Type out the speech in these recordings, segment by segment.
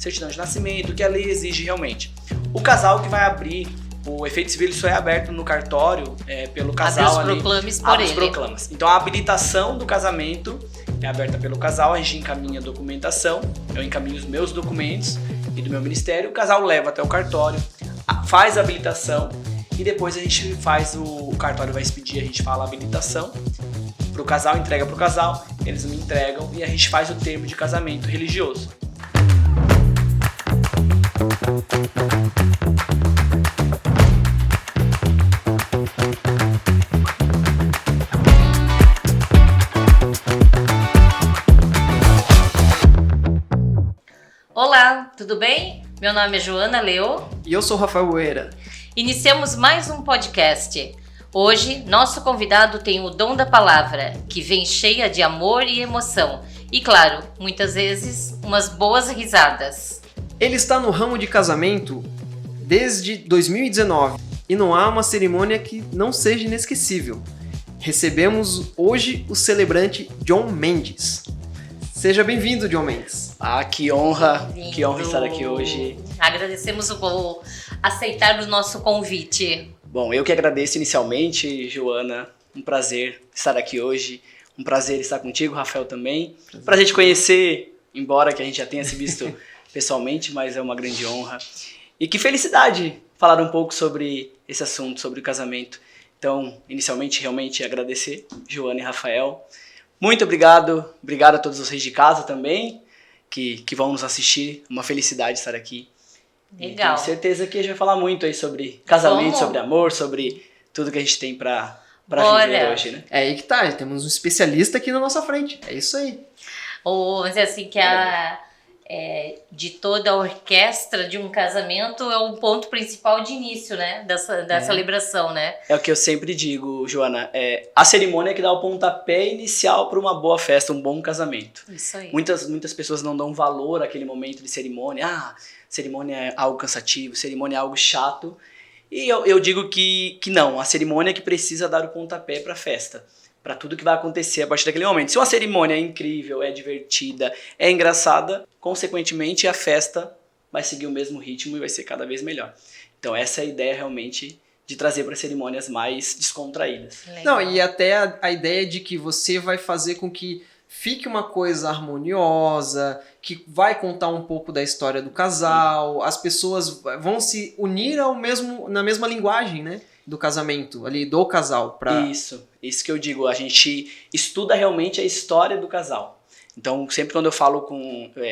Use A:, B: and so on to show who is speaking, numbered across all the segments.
A: certidão de nascimento, o que a lei exige realmente. O casal que vai abrir, o efeito civil ele só é aberto no cartório pelo casal
B: abre os proclames por
A: abre os
B: ele.
A: proclamas. Então a habilitação do casamento é aberta pelo casal, a gente encaminha a documentação, eu encaminho os meus documentos e do meu ministério, o casal leva até o cartório, faz a habilitação e depois a gente faz o cartório vai expedir, a gente fala a habilitação pro casal, entrega pro casal, eles me entregam e a gente faz o termo de casamento religioso.
B: Olá, tudo bem? Meu nome é Joana Leo.
C: E eu sou Rafael Boeira.
B: Iniciamos mais um podcast. Hoje, nosso convidado tem o dom da palavra, que vem cheia de amor e emoção. E claro, muitas vezes, umas boas risadas.
C: Ele está no ramo de casamento desde 2019 e não há uma cerimônia que não seja inesquecível. Recebemos hoje o celebrante John Mendes. Seja bem-vindo, John Mendes.
A: Ah, que honra estar aqui hoje.
B: Agradecemos por aceitar o nosso convite.
A: Bom, eu que agradeço inicialmente, Joana, um prazer estar aqui hoje, um prazer estar contigo, Rafael também. Prazer te conhecer, embora que a gente já tenha se visto pessoalmente, mas é uma grande honra. E que felicidade falar um pouco sobre esse assunto, sobre o casamento. Então, inicialmente, realmente agradecer, Joana e Rafael. Muito obrigado a todos vocês de casa também, que vão nos assistir. Uma felicidade estar aqui.
B: Legal.
A: E tenho certeza que a gente vai falar muito aí sobre casamento, sobre amor, sobre tudo que a gente tem pra viver hoje, né?
C: É aí que tá, temos um especialista aqui na nossa frente. É isso aí.
B: Ou vamos dizer assim, que de toda a orquestra de um casamento é o ponto principal de início, né? Da celebração, né?
A: É o que eu sempre digo, Joana. A cerimônia é que dá o pontapé inicial para uma boa festa, um bom casamento.
B: Isso aí.
A: Muitas pessoas não dão valor àquele momento de cerimônia. Cerimônia é algo cansativo, cerimônia é algo chato. E eu digo que não, a cerimônia é que precisa dar o pontapé para a festa, para tudo que vai acontecer a partir daquele momento. Se uma cerimônia é incrível, é divertida, é engraçada, consequentemente a festa vai seguir o mesmo ritmo e vai ser cada vez melhor. Então essa é a ideia realmente de trazer para cerimônias mais descontraídas.
B: Legal.
C: Não, e até a ideia de que você vai fazer com que fique uma coisa harmoniosa, que vai contar um pouco da história do casal, as pessoas vão se unir na mesma linguagem, né? Do casamento, ali, do casal.
A: Isso que eu digo, a gente estuda realmente a história do casal. Então, sempre quando eu falo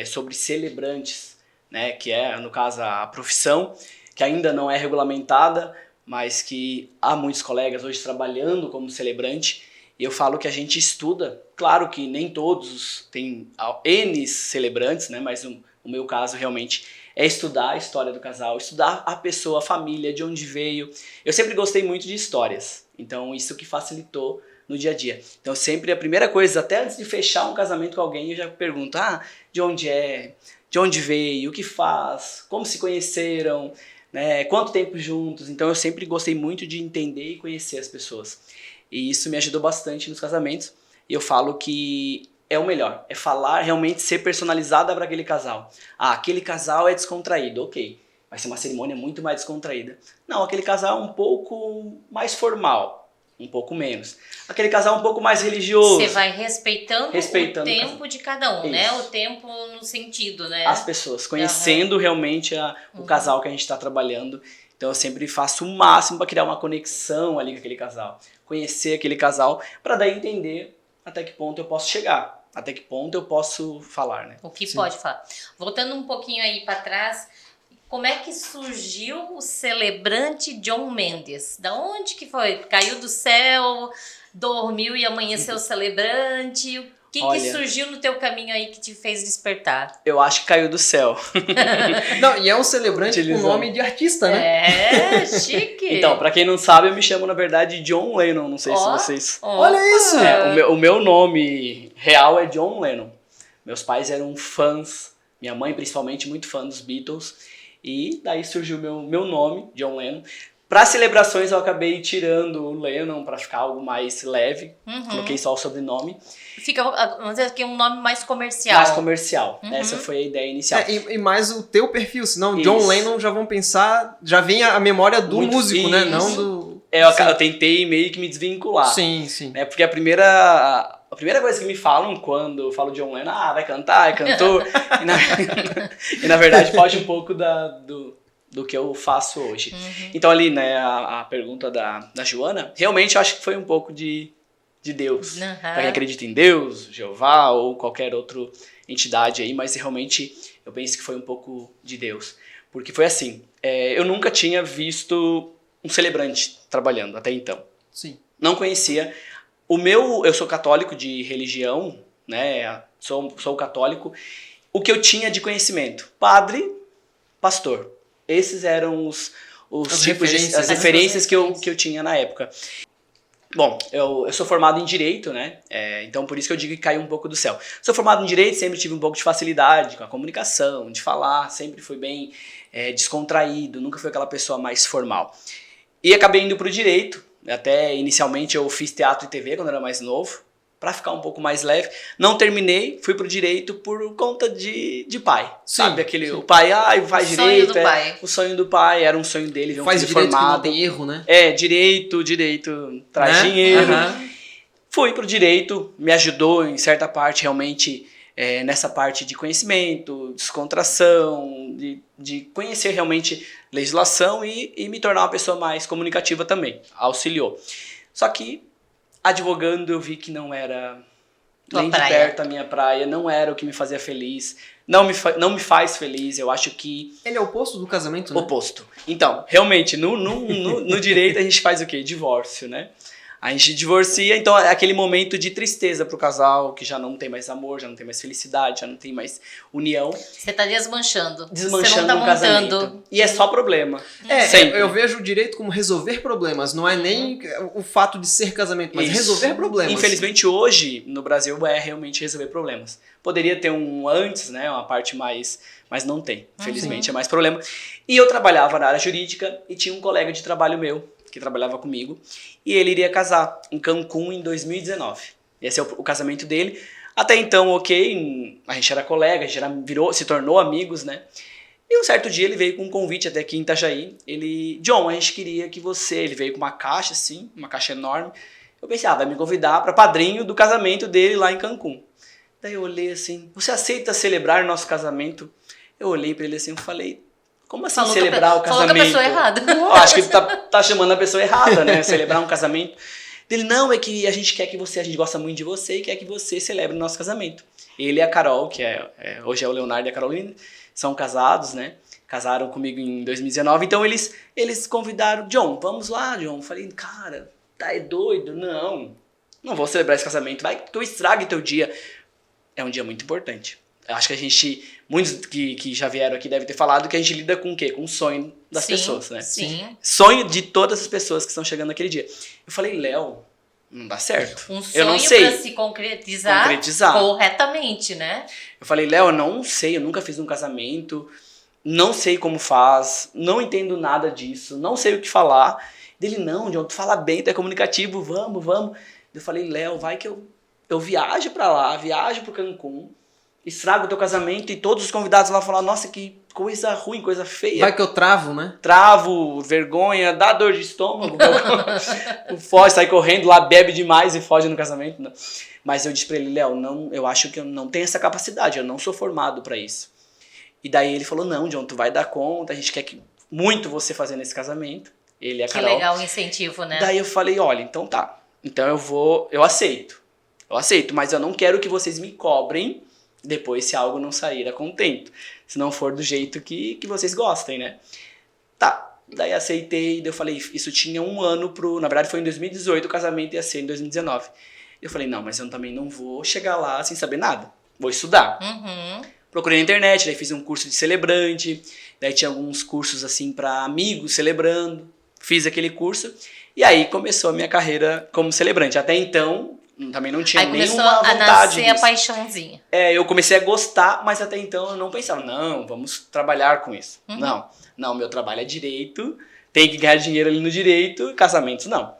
A: sobre celebrantes, né, que é, no caso, a profissão, que ainda não é regulamentada, mas que há muitos colegas hoje trabalhando como celebrante, e eu falo que a gente estuda, claro que nem todos têm N celebrantes, né, mas o meu caso realmente é estudar a história do casal, estudar a pessoa, a família, de onde veio. Eu sempre gostei muito de histórias, então isso que facilitou no dia a dia. Então sempre a primeira coisa, até antes de fechar um casamento com alguém, eu já pergunto, de onde é, de onde veio, o que faz, como se conheceram, né, quanto tempo juntos. Então eu sempre gostei muito de entender e conhecer as pessoas. E isso me ajudou bastante nos casamentos. E eu falo que é o melhor, é falar, realmente ser personalizada para aquele casal. Aquele casal é descontraído, ok. Vai ser uma cerimônia muito mais descontraída. Não, aquele casal é um pouco mais formal, um pouco menos. Aquele casal é um pouco mais religioso.
B: Você vai respeitando o tempo de cada um,
A: isso,
B: né? O tempo no sentido, né?
A: As pessoas, conhecendo realmente o casal que a gente está trabalhando. Então eu sempre faço o máximo para criar uma conexão ali com aquele casal. Conhecer aquele casal, para daí entender até que ponto eu posso chegar. Até que ponto eu posso falar, né?
B: O que pode falar. Voltando um pouquinho aí para trás, como é que surgiu o celebrante John Mendes? Da onde que foi? Caiu do céu, dormiu e amanheceu celebrante? O que surgiu no teu caminho aí que te fez despertar?
A: Eu acho que caiu do céu.
C: Não, e é um celebrante com nome de artista, né?
B: É, chique.
A: Então, pra quem não sabe, eu me chamo, na verdade, John Lennon. Não sei se vocês...
C: Olha isso!
A: O meu nome real é John Lennon. Meus pais eram fãs, minha mãe principalmente, muito fã dos Beatles. E daí surgiu meu nome, John Lennon. Para celebrações eu acabei tirando o Lennon para ficar algo mais leve. Coloquei só o sobrenome.
B: Fica, vamos dizer aqui, um nome mais comercial.
A: Mais comercial. Essa foi a ideia inicial.
C: E mais o teu perfil, senão John Lennon já vão pensar, já vem a memória do músico, né? Não do...
A: Eu tentei meio que me desvincular.
C: Sim.
A: Né? Porque a primeira coisa que me falam quando eu falo John Lennon, vai cantar, é cantor. e na verdade foge um pouco do que eu faço hoje. Então ali, né, a pergunta da Joana, realmente eu acho que foi um pouco de Deus. Pra quem acredita em Deus, Jeová ou qualquer outra entidade aí, mas realmente eu penso que foi um pouco de Deus. Porque foi assim, eu nunca tinha visto um celebrante trabalhando até então.
C: Sim.
A: Não conhecia. Eu sou católico de religião, né? Sou católico. O que eu tinha de conhecimento? Padre, pastor. Esses eram as referências que eu tinha na época. Bom, eu sou formado em Direito, né? Então por isso que eu digo que caiu um pouco do céu. Sou formado em Direito, sempre tive um pouco de facilidade com a comunicação, de falar, sempre fui bem descontraído, nunca fui aquela pessoa mais formal. E acabei indo pro Direito, até inicialmente eu fiz teatro e TV quando eu era mais novo, para ficar um pouco mais leve. Não terminei, fui pro Direito por conta de pai.
C: Sim,
A: sabe, o pai, faz Direito.
B: Sonho do pai.
A: O sonho do pai, era um sonho dele, ver um
C: faz
A: filho
C: direito
A: formado.
C: que não tem erro, né?
A: Direito traz dinheiro. Fui pro Direito, me ajudou em certa parte realmente nessa parte de conhecimento, descontração, de conhecer realmente legislação e me tornar uma pessoa mais comunicativa também. Auxiliou. Só que advogando eu vi que não era nem de perto a minha praia, não era o que me fazia feliz, não me faz feliz, eu acho que...
C: Ele é o oposto do casamento, né?
A: Oposto. Então, realmente, no direito a gente faz o quê? Divórcio, né? A gente divorcia, então é aquele momento de tristeza pro casal, que já não tem mais amor, já não tem mais felicidade, já não tem mais união.
B: Você tá desmanchando.
A: Desmanchando
B: você não tá
A: um casamento. E é só problema. Sempre.
C: Eu vejo o direito como resolver problemas, não é nem o fato de ser casamento, mas resolver problemas.
A: Infelizmente hoje, no Brasil, realmente resolver problemas. Poderia ter um antes, né, uma parte mais... Mas não tem. Infelizmente é mais problema. E eu trabalhava na área jurídica e tinha um colega de trabalho meu, que trabalhava comigo, e ele iria casar em Cancún em 2019. Esse é o casamento dele. Até então, ok, a gente era colega, a gente se tornou amigos, né? E um certo dia ele veio com um convite até aqui em Itajaí. John, a gente queria que ele veio com uma caixa assim, uma caixa enorme. Eu pensei, vai me convidar para padrinho do casamento dele lá em Cancún. Daí eu olhei assim, você aceita celebrar nosso casamento? Eu olhei para ele assim e falei, como assim celebrar o casamento?
B: Falou com a pessoa errada.
A: Acho que ele tá chamando a pessoa errada, né? Celebrar um casamento. Ele, não, é que a gente quer que a gente gosta muito de você e quer que você celebre o nosso casamento. Ele e a Carol, que hoje é o Leonardo e a Carolina, são casados, né? Casaram comigo em 2019. Então eles convidaram, John, vamos lá, John. Eu falei, cara, tá doido? Não vou celebrar esse casamento. Vai que tu estrague teu dia. É um dia muito importante. Eu acho que muitos que já vieram aqui devem ter falado que a gente lida com o quê? Com o sonho das pessoas, né?
B: Sim.
A: Sonho de todas as pessoas que estão chegando naquele dia. Eu falei, Léo, não dá certo.
B: Um sonho
A: eu não sei.
B: Pra se concretizar corretamente, né?
A: Eu falei, Léo, eu não sei, eu nunca fiz um casamento, não sei como faz, não entendo nada disso, não sei o que falar. Dele, não, John, tu fala bem, tu é comunicativo, vamos. Eu falei, Léo, vai que eu viajo pra lá, viajo pro Cancún, estrago o teu casamento e todos os convidados lá falam, nossa, que coisa ruim, coisa feia.
C: Vai que eu travo, né?
A: Travo, vergonha, dá dor de estômago. Foge, sai correndo lá, bebe demais e foge no casamento. Não. Mas eu disse pra ele, Léo, eu acho que eu não tenho essa capacidade, eu não sou formado pra isso. E daí ele falou, não, John, tu vai dar conta, a gente quer muito você fazer nesse casamento. Ele e a Carol.
B: Que legal o incentivo, né?
A: Daí eu falei, olha, então tá. Então eu aceito, mas eu não quero que vocês me cobrem depois se algo não sair a contento. Se não for do jeito que vocês gostem, né? Tá, daí aceitei, daí eu falei, isso tinha um ano na verdade foi em 2018, o casamento ia ser em 2019. Eu falei, não, mas eu também não vou chegar lá sem saber nada, vou estudar. Procurei na internet, daí fiz um curso de celebrante, daí tinha alguns cursos assim para amigos celebrando, fiz aquele curso, e aí começou a minha carreira como celebrante. Até então, também não tinha nenhuma vontade disso. Aí começou a nascer
B: a paixãozinha.
A: Eu comecei a gostar, mas até então eu não pensava, não, vamos trabalhar com isso. Não, meu trabalho é direito, tem que ganhar dinheiro ali no direito, casamentos não.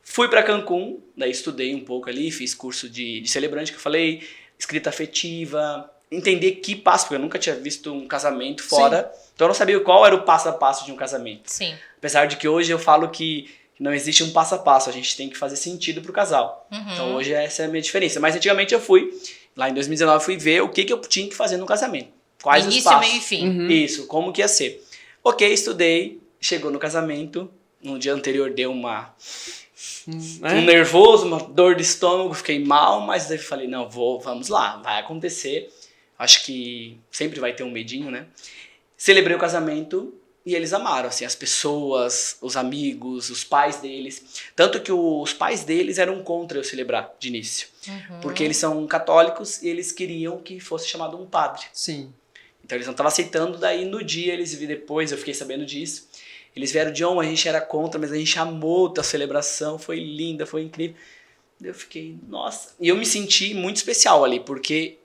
A: Fui para Cancún, daí estudei um pouco ali, fiz curso de celebrante, que eu falei, escrita afetiva, entender que passo, porque eu nunca tinha visto um casamento fora, então eu não sabia qual era o passo a passo de um casamento.
B: Sim.
A: Apesar de que hoje eu falo que não existe um passo a passo, a gente tem que fazer sentido pro casal. Então hoje essa é a minha diferença. Mas antigamente eu fui, lá em 2019, fui ver o que eu tinha que fazer no casamento. Quais os
B: Início,
A: passos.
B: meio e fim.
A: Isso, como que ia ser. Ok, estudei, chegou no casamento, no dia anterior deu um nervoso, uma dor de estômago, fiquei mal, mas daí falei, não, vamos lá, vai acontecer. Acho que sempre vai ter um medinho, né? Celebrei o casamento e eles amaram, assim, as pessoas, os amigos, os pais deles. Tanto que os pais deles eram contra eu celebrar de início. Porque eles são católicos e eles queriam que fosse chamado um padre.
C: Sim.
A: Então eles não estavam aceitando, daí no dia depois eu fiquei sabendo disso. Eles vieram, John, a gente era contra, mas a gente amou a celebração, foi linda, foi incrível. Eu fiquei, nossa. E eu me senti muito especial ali, porque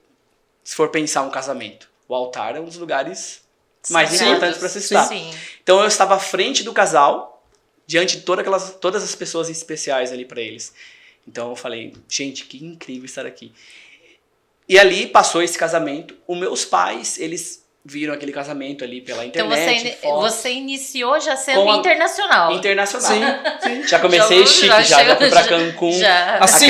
A: se for pensar um casamento, o altar é um dos lugares mais importantes para se estar.
B: Sim.
A: Então eu estava à frente do casal, diante de todas as pessoas especiais ali para eles. Então eu falei, gente, que incrível estar aqui. E ali passou esse casamento. Os meus pais, eles viram aquele casamento ali pela internet.
B: Então você iniciou já sendo internacional.
A: Internacional. Sim. Já comecei chique, já fui pra Cancún.
C: Assim,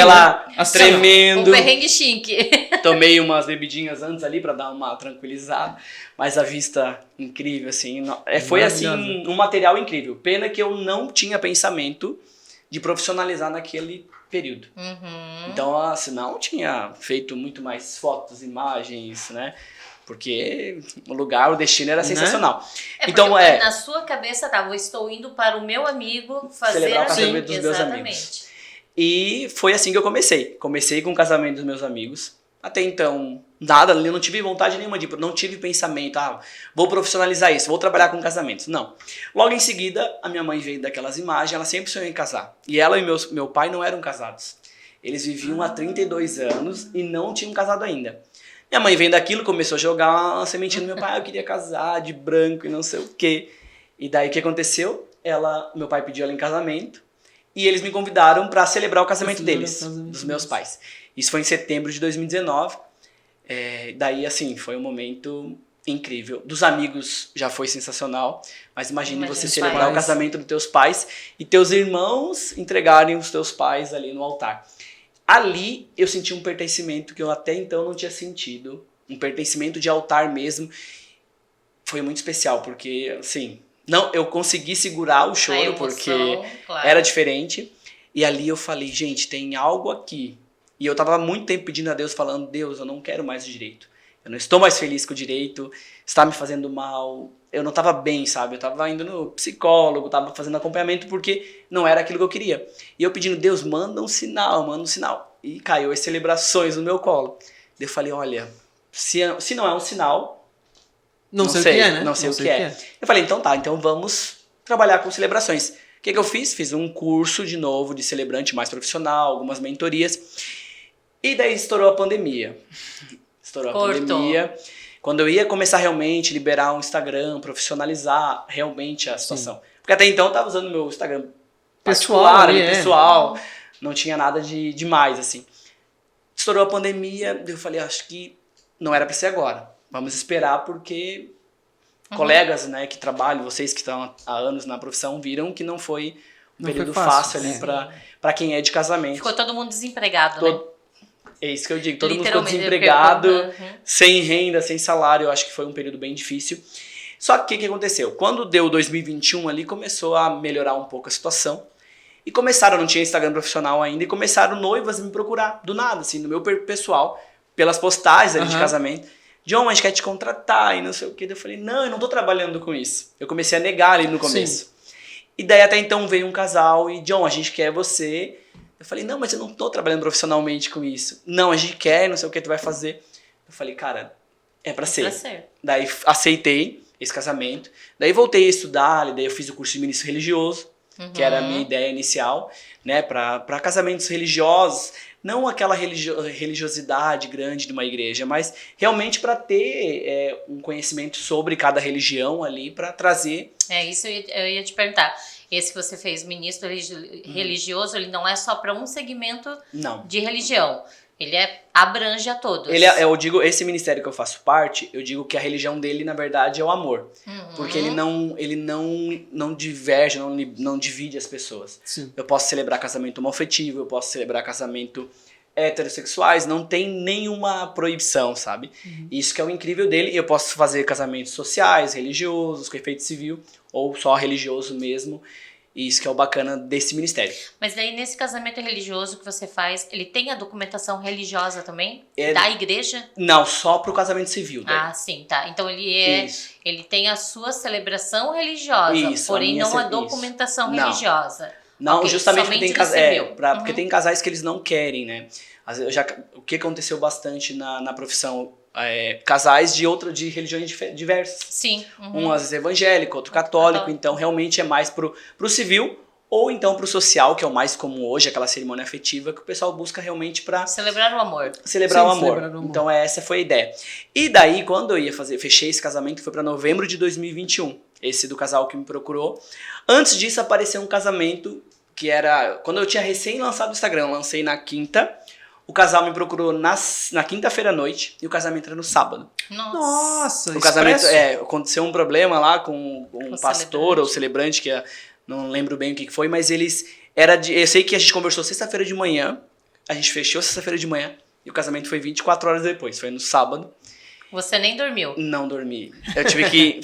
A: tremendo.
B: Um perrengue chique.
A: Tomei umas bebidinhas antes ali pra dar uma tranquilizada. Mas a vista incrível, assim. Foi assim, um material incrível. Pena que eu não tinha pensamento de profissionalizar naquele período. Então, assim, não tinha feito muito mais fotos, imagens, né? Porque o destino era sensacional. Então,
B: na sua cabeça eu estou indo para o meu amigo fazer
A: celebrar o casamento dos meus amigos. E foi assim que eu comecei. Comecei com o casamento dos meus amigos. Até então, nada, eu não tive vontade nenhuma de, não tive pensamento, vou profissionalizar isso, vou trabalhar com casamentos. Não. Logo em seguida, a minha mãe veio daquelas imagens, ela sempre sonhou em casar. E ela e meu pai não eram casados. Eles viviam há 32 anos e não tinham casado ainda. Minha mãe vendo aquilo, começou a jogar uma sementinha no meu pai, eu queria casar de branco e não sei o quê. E daí o que aconteceu? Meu pai pediu ela em casamento e eles me convidaram para celebrar o casamento deles, dos meus pais. Isso foi em setembro de 2019. Daí, assim, foi um momento incrível. Dos amigos já foi sensacional, mas imagine você celebrar o casamento dos teus pais e teus irmãos entregarem os teus pais ali no altar. Ali eu senti um pertencimento que eu até então não tinha sentido. Um pertencimento de altar mesmo. Foi muito especial, porque, assim, eu consegui segurar o choro, emoção, porque era diferente. E ali eu falei, gente, tem algo aqui. E eu tava há muito tempo pedindo a Deus, falando, Deus, eu não quero mais o direito. Eu não estou mais feliz com o direito, está me fazendo mal. Eu não estava bem, sabe? Eu estava indo no psicólogo, estava fazendo acompanhamento porque não era aquilo que eu queria. E eu pedindo, Deus, manda um sinal. E caiu as celebrações no meu colo. Eu falei, olha, se não é um sinal, não sei o que é, né? Não sei o que é. Eu falei, então tá, então vamos trabalhar com celebrações. O que eu fiz? Fiz um curso de novo de celebrante mais profissional, algumas mentorias. E daí estourou a pandemia. Quando eu ia começar realmente a liberar um Instagram, profissionalizar realmente a situação. Sim. Porque até então eu tava usando meu Instagram pessoal, não tinha nada de demais, assim. Estourou a pandemia, eu falei, acho que não era para ser agora. Vamos esperar porque colegas, né, que trabalham, vocês que estão há anos na profissão, viram que não foi um período fácil ali para quem é de casamento.
B: Ficou todo mundo desempregado, né?
A: É isso que eu digo, todo mundo ficou desempregado, sem renda, sem salário, eu acho que foi um período bem difícil. Só que o que aconteceu? Quando deu 2021 ali, começou a melhorar um pouco a situação, e não tinha Instagram profissional ainda, e começaram noivas a me procurar, do nada, assim, no meu pessoal, pelas postagens ali de casamento. John, a gente quer te contratar, e não sei o que. Eu falei, não, eu não tô trabalhando com isso. Eu comecei a negar ali no começo. Sim. E daí até então veio um casal, e John, a gente quer você. Eu falei, não, mas eu não tô trabalhando profissionalmente com isso. Não, a gente quer, não sei o que tu vai fazer. Eu falei, cara, é pra ser. Daí aceitei esse casamento. Daí voltei a estudar, daí eu fiz o curso de ministro religioso. que era a minha ideia inicial, né, para casamentos religiosos, não aquela religiosidade grande de uma igreja, mas realmente para ter um conhecimento sobre cada religião ali, para trazer...
B: Isso eu ia te perguntar. Esse que você fez, ministro religioso, ele não é só para um segmento de religião. Ele abrange a todos.
A: Eu digo, esse ministério que eu faço parte, eu digo que a religião dele, na verdade, é o amor. Porque ele não diverge, não divide as pessoas.
C: Sim.
A: Eu posso celebrar casamento homoafetivo, eu posso celebrar casamento heterossexuais, não tem nenhuma proibição, sabe? Isso que é o incrível dele. E eu posso fazer casamentos sociais, religiosos, com efeito civil, ou só religioso mesmo. E isso que é o bacana desse ministério.
B: Mas daí, nesse casamento religioso que você faz, ele tem a documentação religiosa também? Da igreja?
A: Não, só pro casamento civil. Daí.
B: Ah, sim, tá. Então ele tem a sua celebração religiosa, porém não a documentação religiosa.
A: Não,
B: okay,
A: justamente porque porque tem casais que eles não querem, né? O que aconteceu bastante na profissão? Casais de religiões diversas.
B: Sim.
A: Um às vezes evangélico, outro católico, então realmente é mais pro civil ou então pro social, que é o mais comum hoje, aquela cerimônia afetiva que o pessoal busca realmente para
B: celebrar o amor.
A: Celebrar o amor. Então essa foi a ideia. E daí quando eu fechei esse casamento, foi para novembro de 2021, esse do casal que me procurou. Antes disso apareceu um casamento que era quando eu tinha recém lançado o Instagram, eu lancei na quinta. O casal me procurou na quinta-feira à noite e o casamento era no sábado.
C: Nossa,
A: o casamento aconteceu um problema lá com um pastor ou celebrante que não lembro bem o que foi, mas eu sei que a gente conversou sexta-feira de manhã, a gente fechou sexta-feira de manhã e o casamento foi 24 horas depois, foi no sábado.
B: Você nem dormiu?
A: Não dormi. Eu tive que...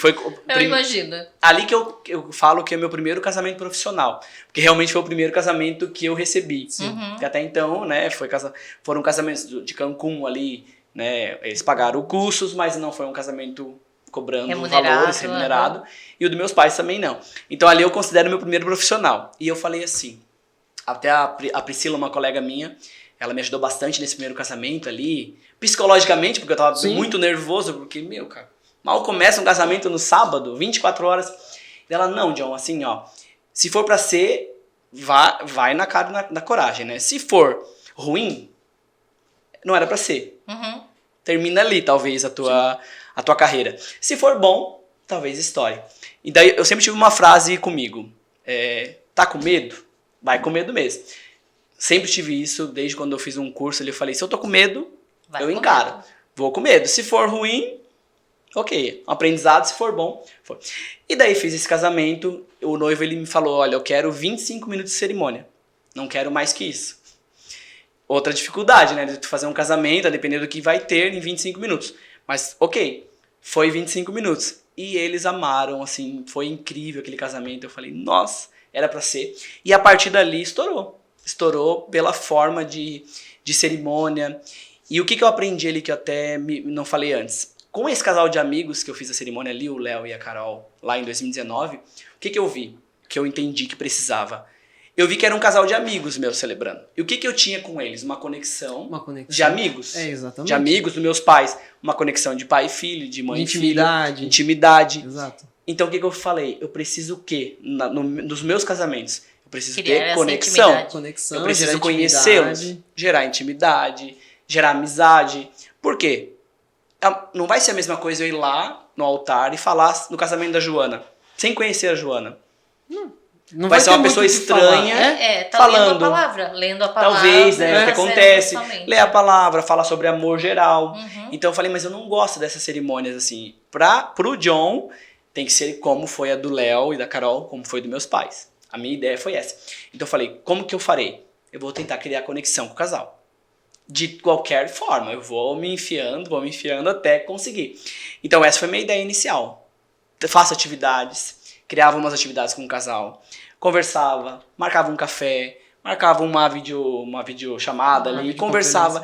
B: Eu imagino.
A: Ali que eu falo que é meu primeiro casamento profissional. Porque realmente foi o primeiro casamento que eu recebi. Porque até então, né, foram casamentos de Cancún ali, né, eles pagaram custos, mas não foi um casamento cobrando valores, remunerado. E o dos meus pais também não. Então ali eu considero meu primeiro profissional. E eu falei assim, até a Priscila, uma colega minha, ela me ajudou bastante nesse primeiro casamento ali, psicologicamente, porque eu tava muito nervoso, porque, cara, mal começa um casamento no sábado, 24 horas. E ela, não, John, assim, ó, se for pra ser, vai na cara, na coragem, né? Se for ruim, não era pra ser. Termina ali, talvez, a tua carreira. Se for bom, talvez estoure. E daí, eu sempre tive uma frase comigo, tá com medo? Vai com medo mesmo. Sempre tive isso, desde quando eu fiz um curso ali, eu falei, se eu tô com medo, eu encaro. Vou com medo. Se for ruim, ok. Um aprendizado, se for bom, foi. E daí fiz esse casamento, o noivo ele me falou, olha, eu quero 25 minutos de cerimônia. Não quero mais que isso. Outra dificuldade, né, de tu fazer um casamento, a depender do que vai ter em 25 minutos. Mas, ok, foi 25 minutos. E eles amaram, assim, foi incrível aquele casamento. Eu falei, nossa, era pra ser. E a partir dali estourou. Estourou pela forma de cerimônia. E o que eu aprendi ali que eu até não falei antes? Com esse casal de amigos que eu fiz a cerimônia ali, o Léo e a Carol, lá em 2019, o que eu vi? Que eu entendi que precisava? Eu vi que era um casal de amigos meus celebrando. E o que eu tinha com eles? Uma conexão de amigos.
C: Exatamente.
A: De amigos dos meus pais. Uma conexão de pai e filho, de mãe e filho. Intimidade.
C: Exato.
A: Então o que eu falei? Eu preciso o quê? Nos meus casamentos? Eu preciso
B: Criar
A: ter
B: essa
A: conexão.
C: Conexão,
A: eu preciso conhecê-los, gerar intimidade, gerar amizade. Por quê? Não vai ser a mesma coisa eu ir lá no altar e falar no casamento da Joana, sem conhecer a Joana.
C: Não
A: vai ser uma pessoa estranha falando.
B: Lendo a palavra.
A: Talvez, o que acontece. Ler a palavra, falar sobre amor geral. Então eu falei, mas eu não gosto dessas cerimônias assim. Pro John, tem que ser como foi a do Léo e da Carol, como foi dos meus pais. A minha ideia foi essa. Então eu falei, como que eu farei? Eu vou tentar criar conexão com o casal. De qualquer forma, eu vou me enfiando até conseguir. Então essa foi a minha ideia inicial. Faço atividades, criava umas atividades com o casal, conversava, marcava um café, marcava uma videochamada ali, conversava.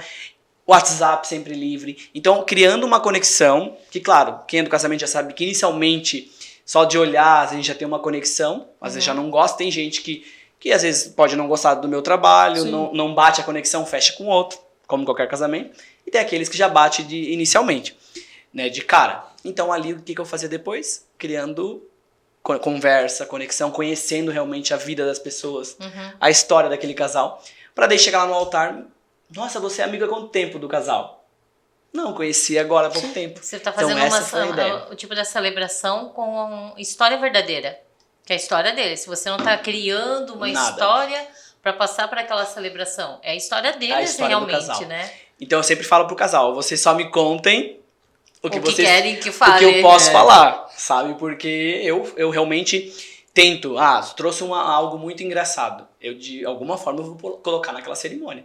A: WhatsApp sempre livre. Então criando uma conexão, que claro, quem é do casamento já sabe que inicialmente só de olhar a gente já tem uma conexão, às vezes já não gosta, tem gente que às vezes pode não gostar do meu trabalho, não bate a conexão, fecha com outro, como qualquer casamento, e tem aqueles que já bate inicialmente, né, de cara. Então ali o que eu fazia depois? Criando conversa, conexão, conhecendo realmente a vida das pessoas, a história daquele casal, pra daí chegar lá no altar, nossa, você é amiga há quanto tempo do casal? Não, conheci agora há pouco tempo.
B: Você tá fazendo
A: Então, essa foi a ideia.
B: o tipo da celebração com história verdadeira, que é a história dele. Se você não tá criando uma
A: Nada.
B: história pra passar para aquela celebração, é a história deles
A: A história do
B: realmente,
A: casal.
B: né?
A: Então eu sempre falo pro casal, vocês só me contem o que vocês
B: querem que
A: o
B: fale.
A: que eu posso falar, sabe? Porque eu realmente tento, trouxe algo muito engraçado. Eu de alguma forma eu vou colocar naquela cerimônia.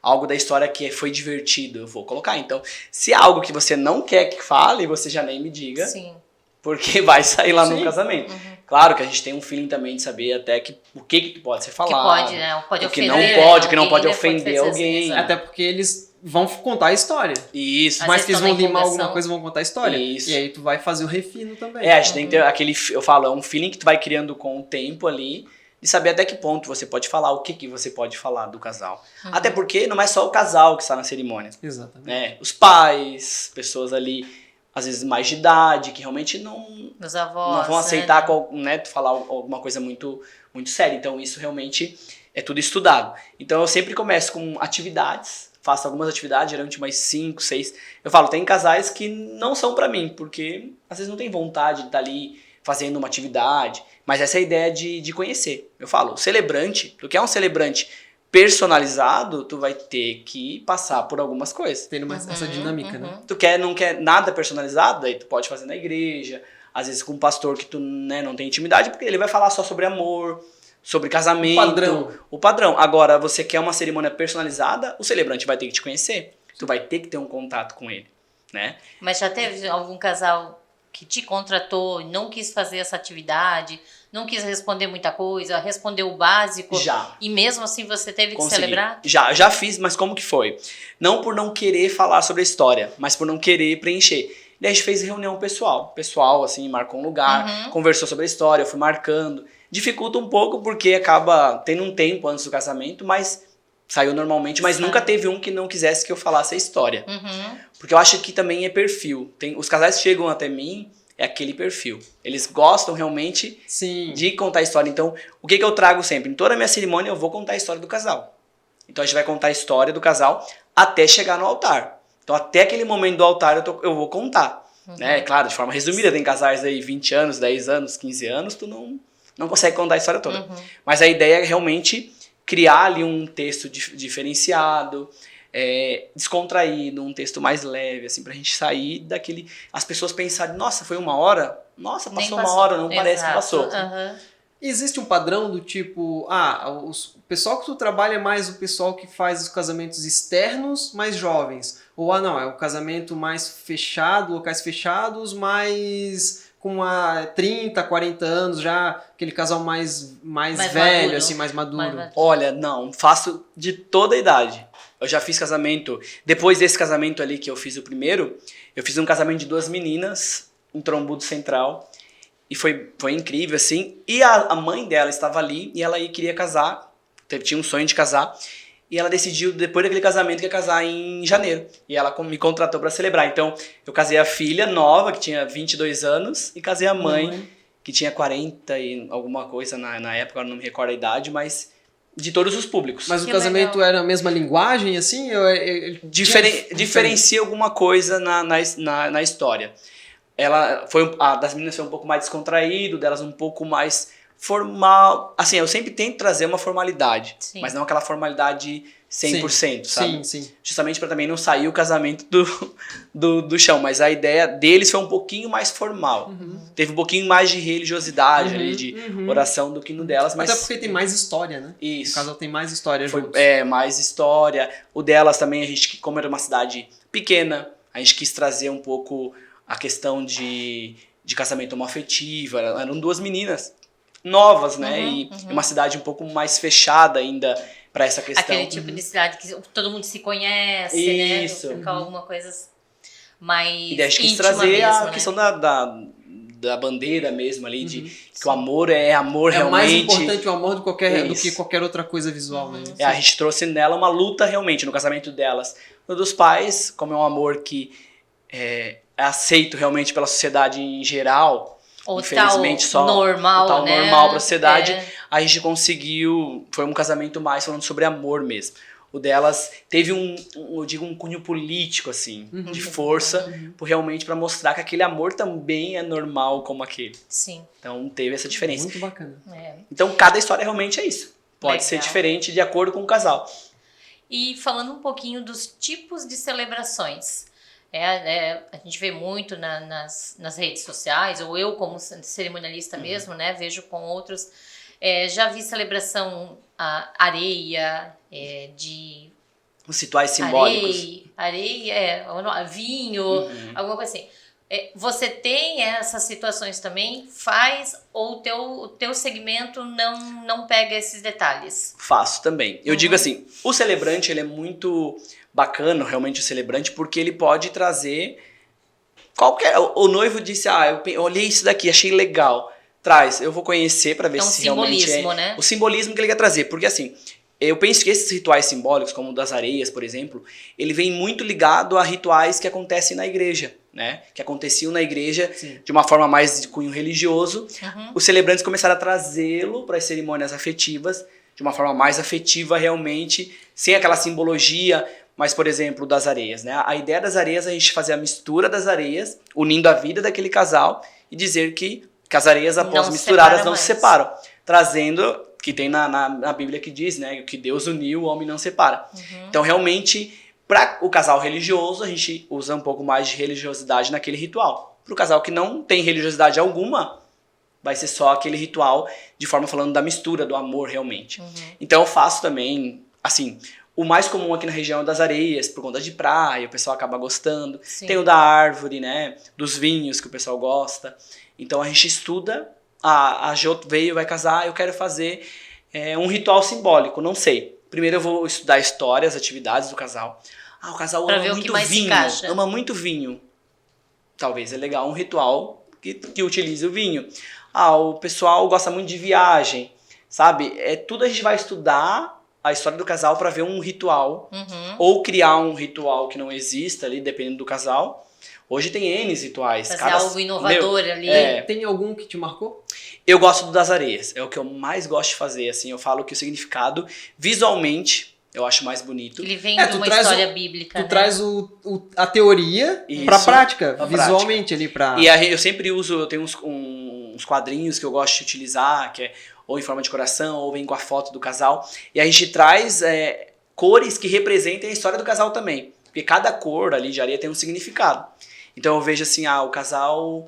A: Algo da história que foi divertido, eu vou colocar. Então, se é algo que você não quer que fale, você já nem me diga.
B: Sim.
A: Porque vai sair lá no
C: Sim.
A: casamento. Claro que a gente tem um feeling também de saber até o que pode ser falado.
B: Que pode, né? Pode
A: o que
B: ofender.
A: não pode, o que não
B: alguém,
A: pode
B: né?
A: ofender
B: ser assim,
A: alguém.
B: exato.
C: Até porque eles vão contar a história.
A: Isso.
B: Às
C: Mas
B: vezes
C: que eles
B: estão
C: vão
B: na
C: limar
B: empolgação.
C: alguma coisa, vão contar a história.
A: Isso.
C: E aí tu vai fazer o refino também.
A: A gente tem que ter aquele, eu falo, é um feeling que tu vai criando com o tempo ali, de saber até que ponto você pode falar, o que você pode falar do casal. Até porque não é só o casal que está na cerimônia,
C: Exatamente.
A: né? Os pais, pessoas ali, às vezes mais de idade, que realmente
B: Os avós,
A: não vão aceitar
B: né?
A: tu falar alguma coisa muito, muito séria. Então isso realmente é tudo estudado. Então eu sempre começo com atividades, faço algumas atividades, geralmente umas 5, 6. Eu falo, tem casais que não são pra mim, porque às vezes não tem vontade de estar ali fazendo uma atividade, mas essa é a ideia de conhecer. Eu falo, o celebrante, tu quer um celebrante personalizado, tu vai ter que passar por algumas coisas.
C: Tendo essa dinâmica, né?
A: Tu não quer nada personalizado, aí tu pode fazer na igreja, às vezes com um pastor que tu não tem intimidade, porque ele vai falar só sobre amor, sobre casamento. O padrão. Agora, você quer uma cerimônia personalizada, o celebrante vai ter que te conhecer. Tu vai ter que ter um contato com ele, né?
B: Mas já teve algum casal que te contratou e não quis fazer essa atividade, não quis responder muita coisa, respondeu o básico?
A: Já.
B: E mesmo assim você teve que
A: Consegui.
B: celebrar?
A: Já fiz, mas como que foi? Não por não querer falar sobre a história, mas por não querer preencher. Daí a gente fez reunião pessoal. Pessoal, assim, marcou um lugar, conversou sobre a história, eu fui marcando. Dificulta um pouco porque acaba tendo um tempo antes do casamento, mas saiu normalmente. Mas nunca teve um que não quisesse que eu falasse a história. Porque eu acho que também é perfil. Os casais que chegam até mim, é aquele perfil. Eles gostam realmente de contar a história. Então, o que eu trago sempre? Em toda a minha cerimônia eu vou contar a história do casal. Então a gente vai contar a história do casal até chegar no altar. Então até aquele momento do altar eu vou contar. Né? Claro, de forma resumida, tem casais aí 20 anos, 10 anos, 15 anos, tu não consegue contar a história toda. Mas a ideia é realmente criar ali um texto diferenciado, descontraído, um texto mais leve, assim, pra gente sair daquele... As pessoas pensarem, nossa, foi 1 hora? Nossa, passou 1 hora, não parece que passou.
C: Existe um padrão do tipo, o pessoal que tu trabalha é mais o pessoal que faz os casamentos externos, mais jovens. Ou, não, é o casamento mais fechado, locais fechados, mais com 30, 40 anos já, aquele casal mais velho,
B: maduro.
C: assim, mais maduro.
A: Olha, não, faço de toda a idade. Eu já fiz casamento, depois desse casamento ali que eu fiz o primeiro, eu fiz um casamento de 2 meninas em Trombudo Central. E foi incrível, assim. E a mãe dela estava ali e ela queria casar. Tinha um sonho de casar. E ela decidiu, depois daquele casamento, que ia casar em janeiro. E ela me contratou para celebrar. Então, eu casei a filha nova, que tinha 22 anos. E casei a mãe, que tinha 40 e alguma coisa na época. Eu não me recordo a idade, mas de todos os públicos.
C: Mas o casamento era a mesma linguagem, assim?
A: Diferencia alguma coisa na história. A das meninas foi um pouco mais descontraído, delas um pouco mais formal. Assim, eu sempre tento trazer uma formalidade, mas não aquela formalidade 100%, sabe?
C: Sim.
A: Justamente para também não sair o casamento do chão. Mas a ideia deles foi um pouquinho mais formal. Teve um pouquinho mais de religiosidade ali, de oração do que no delas. Mas
C: até porque tem mais história, né?
A: Isso.
C: O casal tem mais história juntos.
A: Mais história. O delas também, a gente, como era uma cidade pequena, a gente quis trazer um pouco a questão de casamento homoafetivo. Eram 2 meninas novas, né? E uma cidade um pouco mais fechada ainda para essa questão.
B: Aquele tipo de cidade que todo mundo se conhece,
A: Isso.
B: né? Ficar alguma coisa mais
A: E daí a gente quis
B: íntima
A: trazer
B: mesmo,
A: a
B: né?
A: questão da bandeira mesmo ali, de que o amor é amor realmente.
C: É mais importante o amor do que qualquer outra coisa visual, né?
A: A gente trouxe nela uma luta realmente no casamento delas. No dos pais, como é um amor que é aceito realmente pela sociedade em geral,
B: O
A: infelizmente
B: tal
A: só
B: normal,
A: o tal
B: né?
A: normal pra sociedade,
B: É.
A: a gente conseguiu, foi um casamento mais falando sobre amor mesmo. O delas teve eu digo, um cunho político, assim, de força, realmente para mostrar que aquele amor também é normal como aquele.
B: Sim.
A: Então teve essa diferença.
C: Muito bacana.
B: É.
A: Então cada história realmente é isso. Pode ser
B: Legal.
A: diferente de acordo com o casal.
B: E falando um pouquinho dos tipos de celebrações. A gente vê muito nas redes sociais, ou eu como cerimonialista mesmo, né, vejo com outros. Já vi celebração areia, de
A: Os rituais simbólicos.
B: vinho, alguma coisa assim. Você tem essas situações também? Faz ou o teu segmento não pega esses detalhes?
A: Faço também. Eu digo assim, o celebrante ele é muito bacana, realmente o celebrante, porque ele pode trazer qualquer... O noivo disse, eu olhei isso daqui, achei legal. Traz, eu vou conhecer para ver se realmente
B: simbolismo, né?
A: O simbolismo que ele quer trazer, porque assim, eu penso que esses rituais simbólicos, como o das areias, por exemplo, ele vem muito ligado a rituais que acontecem na igreja, né? Que aconteciam na igreja de uma forma mais de cunho religioso. Os celebrantes começaram a trazê-lo para as cerimônias afetivas, de uma forma mais afetiva realmente, sem aquela simbologia, mas, por exemplo, das areias, né? A ideia das areias é a gente fazer a mistura das areias, unindo a vida daquele casal e dizer que as areias, após
B: Não
A: misturadas,
B: separa
A: não
B: mais.
A: se separam. Trazendo, que tem na Bíblia que diz, né? Que Deus uniu, o homem não separa. Então, realmente, para o casal religioso, a gente usa um pouco mais de religiosidade naquele ritual. Para o casal que não tem religiosidade alguma, vai ser só aquele ritual de forma falando da mistura, do amor, realmente. Então, eu faço também, assim... O mais comum aqui na região é das areias, por conta de praia, o pessoal acaba gostando.
B: Sim.
A: Tem o da árvore, né? Dos vinhos que o pessoal gosta. Então a gente estuda. A Jo vai casar, eu quero fazer um ritual simbólico, não sei. Primeiro eu vou estudar a história, as atividades do casal. O casal
B: Pra
A: ama
B: ver o que
A: muito
B: mais se
A: vinho.
B: encaixa.
A: Ama muito vinho. Talvez é legal um ritual que utilize o vinho. O pessoal gosta muito de viagem, sabe? Tudo a gente vai estudar a história do casal para ver um ritual, ou criar um ritual que não exista ali, dependendo do casal. Hoje tem N rituais.
B: Fazer algo inovador ali.
C: Tem algum que te marcou?
A: Eu gosto do das areias, é o que eu mais gosto de fazer, assim, eu falo que o significado, visualmente, eu acho mais bonito.
B: Ele vem de uma história bíblica,
C: Tu traz a teoria pra prática, visualmente ali pra...
A: E eu sempre uso, eu tenho uns quadrinhos que eu gosto de utilizar, que é ou em forma de coração, ou vem com a foto do casal. E a gente traz cores que representem a história do casal também. Porque cada cor ali de areia tem um significado. Então eu vejo assim, o casal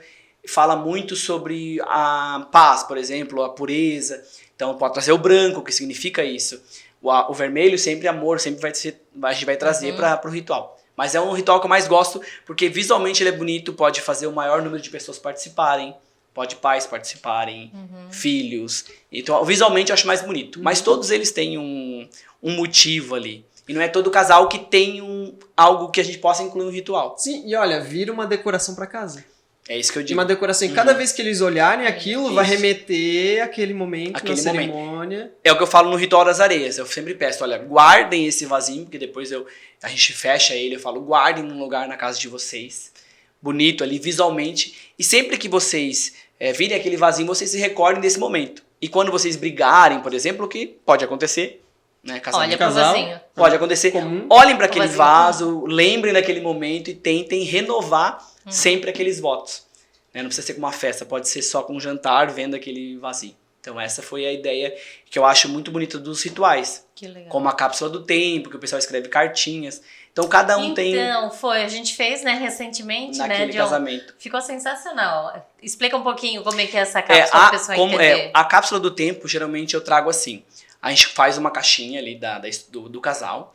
A: fala muito sobre a paz, por exemplo, a pureza. Então pode trazer o branco, que significa isso. O vermelho sempre amor, sempre a gente vai trazer para o ritual. Mas é um ritual que eu mais gosto, porque visualmente ele é bonito, pode fazer o maior número de pessoas participarem. Pode pais participarem, filhos. Então, visualmente eu acho mais bonito. Mas todos eles têm um motivo ali. E não é todo casal que tem algo que a gente possa incluir no ritual.
C: Sim, e olha, vira uma decoração pra casa.
A: É isso que eu digo.
C: Uma decoração. Cada vez que eles olharem aquilo, vai
A: Isso.
C: remeter àquele momento,
A: Aquele
C: na cerimônia.
A: É o que eu falo no ritual das areias. Eu sempre peço, olha, guardem esse vasinho, porque depois a gente fecha ele, eu falo, guardem num lugar na casa de vocês. Bonito ali, visualmente. E sempre que vocês virem aquele vasinho, vocês se recordem desse momento. E quando vocês brigarem, por exemplo, o que pode acontecer, né?
B: Olha pro
C: casal.
B: vasinho.
A: Pode acontecer.
C: Comum.
A: Olhem para aquele
B: vasinho.
A: vaso, lembrem daquele momento e tentem renovar sempre aqueles votos. Né? Não precisa ser com uma festa, pode ser só com um jantar, vendo aquele vasinho. Então essa foi a ideia que eu acho muito bonita dos rituais.
B: Que legal.
A: Como a cápsula do tempo, que o pessoal escreve cartinhas. Então cada um tem
B: Então, a gente fez, né, recentemente,
A: naquele
B: John?
A: casamento.
B: Ficou sensacional. Explica um pouquinho como é que é essa cápsula para a pessoa entender.
A: A cápsula do tempo, geralmente eu trago assim. A gente faz uma caixinha ali do casal.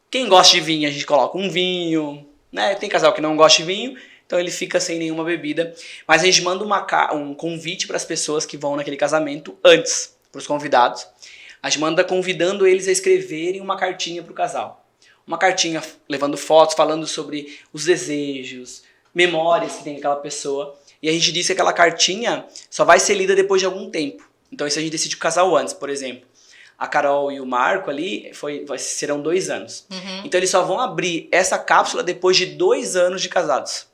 A: Quem gosta de vinho, a gente coloca um vinho, né? Tem casal que não gosta de vinho, então ele fica sem nenhuma bebida. Mas a gente manda um convite para as pessoas que vão naquele casamento antes, para os convidados. A gente manda convidando eles a escreverem uma cartinha para o casal. Uma cartinha levando fotos, falando sobre os desejos, memórias que tem aquela pessoa. E a gente diz que aquela cartinha só vai ser lida depois de algum tempo. Então isso a gente decide o casal antes, por exemplo. A Carol e o Marco ali serão 2 anos. Então eles só vão abrir essa cápsula depois de 2 anos de casados.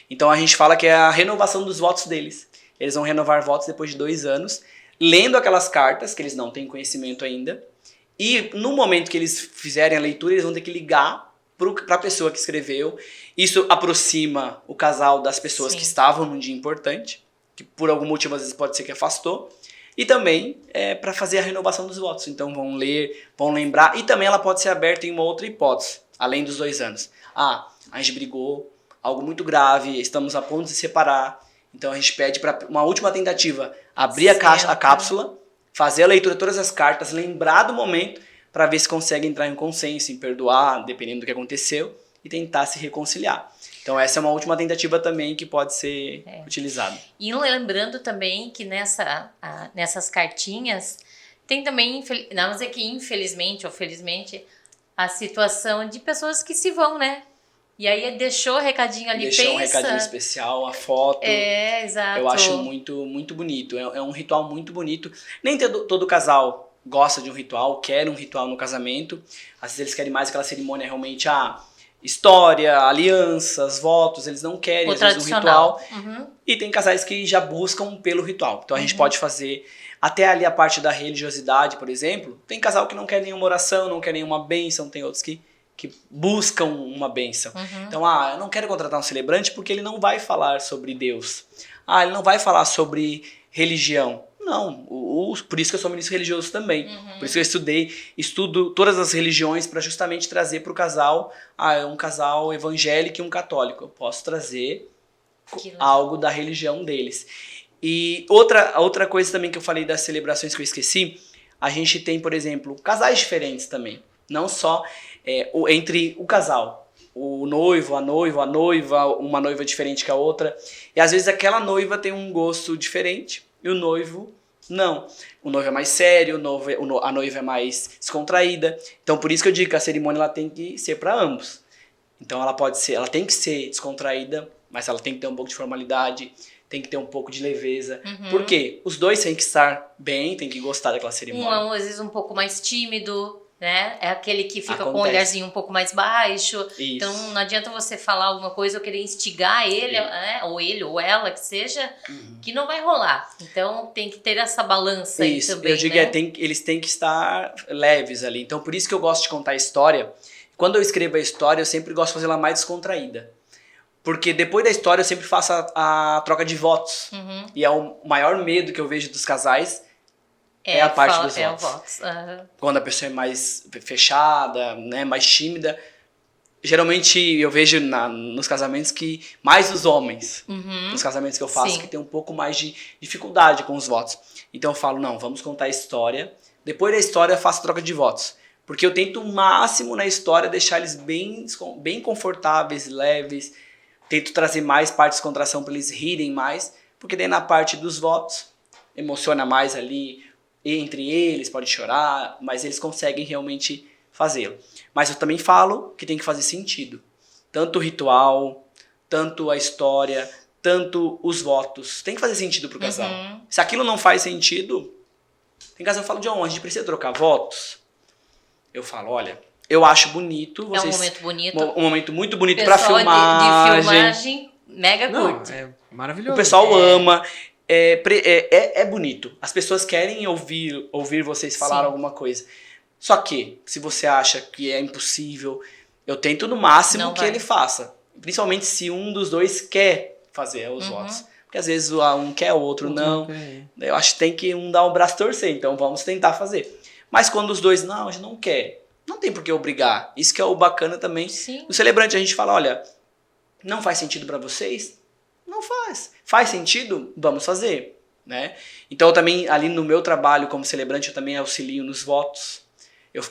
A: Então a gente fala que é a renovação dos votos deles. eles vão renovar votos depois de 2 anos, lendo aquelas cartas, que eles não têm conhecimento ainda, e no momento que eles fizerem a leitura, eles vão ter que ligar para a pessoa que escreveu. Isso aproxima o casal das pessoas
B: Sim.
A: que estavam num dia importante, que por algum motivo às vezes pode ser que afastou, e também para fazer a renovação dos votos. Então vão ler, vão lembrar, e também ela pode ser aberta em uma outra hipótese, além dos 2 anos. A gente brigou, algo muito grave, estamos a ponto de se separar, então a gente pede para uma última tentativa, abrir a cápsula, fazer a leitura de todas as cartas, lembrar do momento, para ver se consegue entrar em consenso, em perdoar, dependendo do que aconteceu, e tentar se reconciliar. Então essa é uma última tentativa também que pode ser utilizada.
B: E lembrando também que nessas cartinhas tem também, não dizer que infelizmente ou felizmente, a situação de pessoas que se vão, né? E aí deixou o recadinho ali,
A: deixou um recadinho especial, a foto.
B: Exato.
A: Eu acho muito, muito bonito. É um ritual muito bonito. Nem todo casal gosta de um ritual, quer um ritual no casamento. Às vezes eles querem mais aquela cerimônia realmente, história, alianças, votos, eles não querem, às vezes, um ritual. E tem casais que já buscam pelo ritual. Então a gente pode fazer até ali a parte da religiosidade, por exemplo. Tem casal que não quer nenhuma oração, não quer nenhuma bênção, tem outros que buscam uma bênção. Então, eu não quero contratar um celebrante porque ele não vai falar sobre Deus. Ele não vai falar sobre religião. Não, por isso que eu sou ministro religioso também. Por isso que eu estudo todas as religiões para justamente trazer para o casal, um casal evangélico e um católico. Eu posso trazer algo da religião deles. E outra coisa também que eu falei das celebrações que eu esqueci, a gente tem, por exemplo, casais diferentes também. Não só entre o casal. O noivo, a noiva, uma noiva diferente que a outra. E às vezes aquela noiva tem um gosto diferente e o noivo não. O noivo é mais sério, a noiva é mais descontraída. Então por isso que eu digo que a cerimônia ela tem que ser para ambos. Então ela tem que ser descontraída, mas ela tem que ter um pouco de formalidade, tem que ter um pouco de leveza. Por quê? Os dois têm que estar bem, têm que gostar daquela cerimônia.
B: Às vezes um pouco mais tímido, né? É aquele que fica com o olharzinho um pouco mais baixo.
A: Isso.
B: Então não adianta você falar alguma coisa ou querer instigar ele, né? Ou ele ou ela, que seja, que não vai rolar. Então tem que ter essa balança aí também.
A: Eu digo eles têm que estar leves ali. Então por isso que eu gosto de contar a história. Quando eu escrevo a história, eu sempre gosto de fazer ela mais descontraída. Porque depois da história eu sempre faço a troca de votos. E é o maior medo que eu vejo dos casais. É a parte dos votos. Quando a pessoa é mais fechada, né, mais tímida. Geralmente eu vejo nos casamentos que mais os homens, nos casamentos que eu faço, que tem um pouco mais de dificuldade com os votos. Então eu falo, não, vamos contar a história. Depois da história eu faço a troca de votos. Porque eu tento o máximo na história deixar eles bem confortáveis, leves. Tento trazer mais parte de descontração para eles rirem mais. Porque daí na parte dos votos, emociona mais ali. Entre eles, pode chorar, mas eles conseguem realmente fazê-lo. Mas eu também falo que tem que fazer sentido. Tanto o ritual, tanto a história, tanto os votos. Tem que fazer sentido pro casal. Se aquilo não faz sentido, tem casal que fala, John, a gente precisa trocar votos. Eu falo, olha, eu acho bonito.
B: É um momento bonito.
A: Um momento muito bonito para filmagem.
B: De filmagem, mega curto.
C: É maravilhoso.
A: O pessoal ama. É bonito. As pessoas querem ouvir vocês falar alguma coisa. Só que, se você acha que é impossível, eu tento no máximo que ele faça. Principalmente se um dos dois quer fazer os votos. Porque às vezes um quer, o outro não. Eu acho que tem que um dar o braço a torcer. Então vamos tentar fazer. Mas quando os dois, não, a gente não quer. Não tem por que obrigar. Isso que é o bacana também. No celebrante a gente fala, olha, não faz sentido para vocês? Não faz. Faz sentido? Vamos fazer, né? Então, eu também, ali no meu trabalho como celebrante, eu também auxilio nos votos.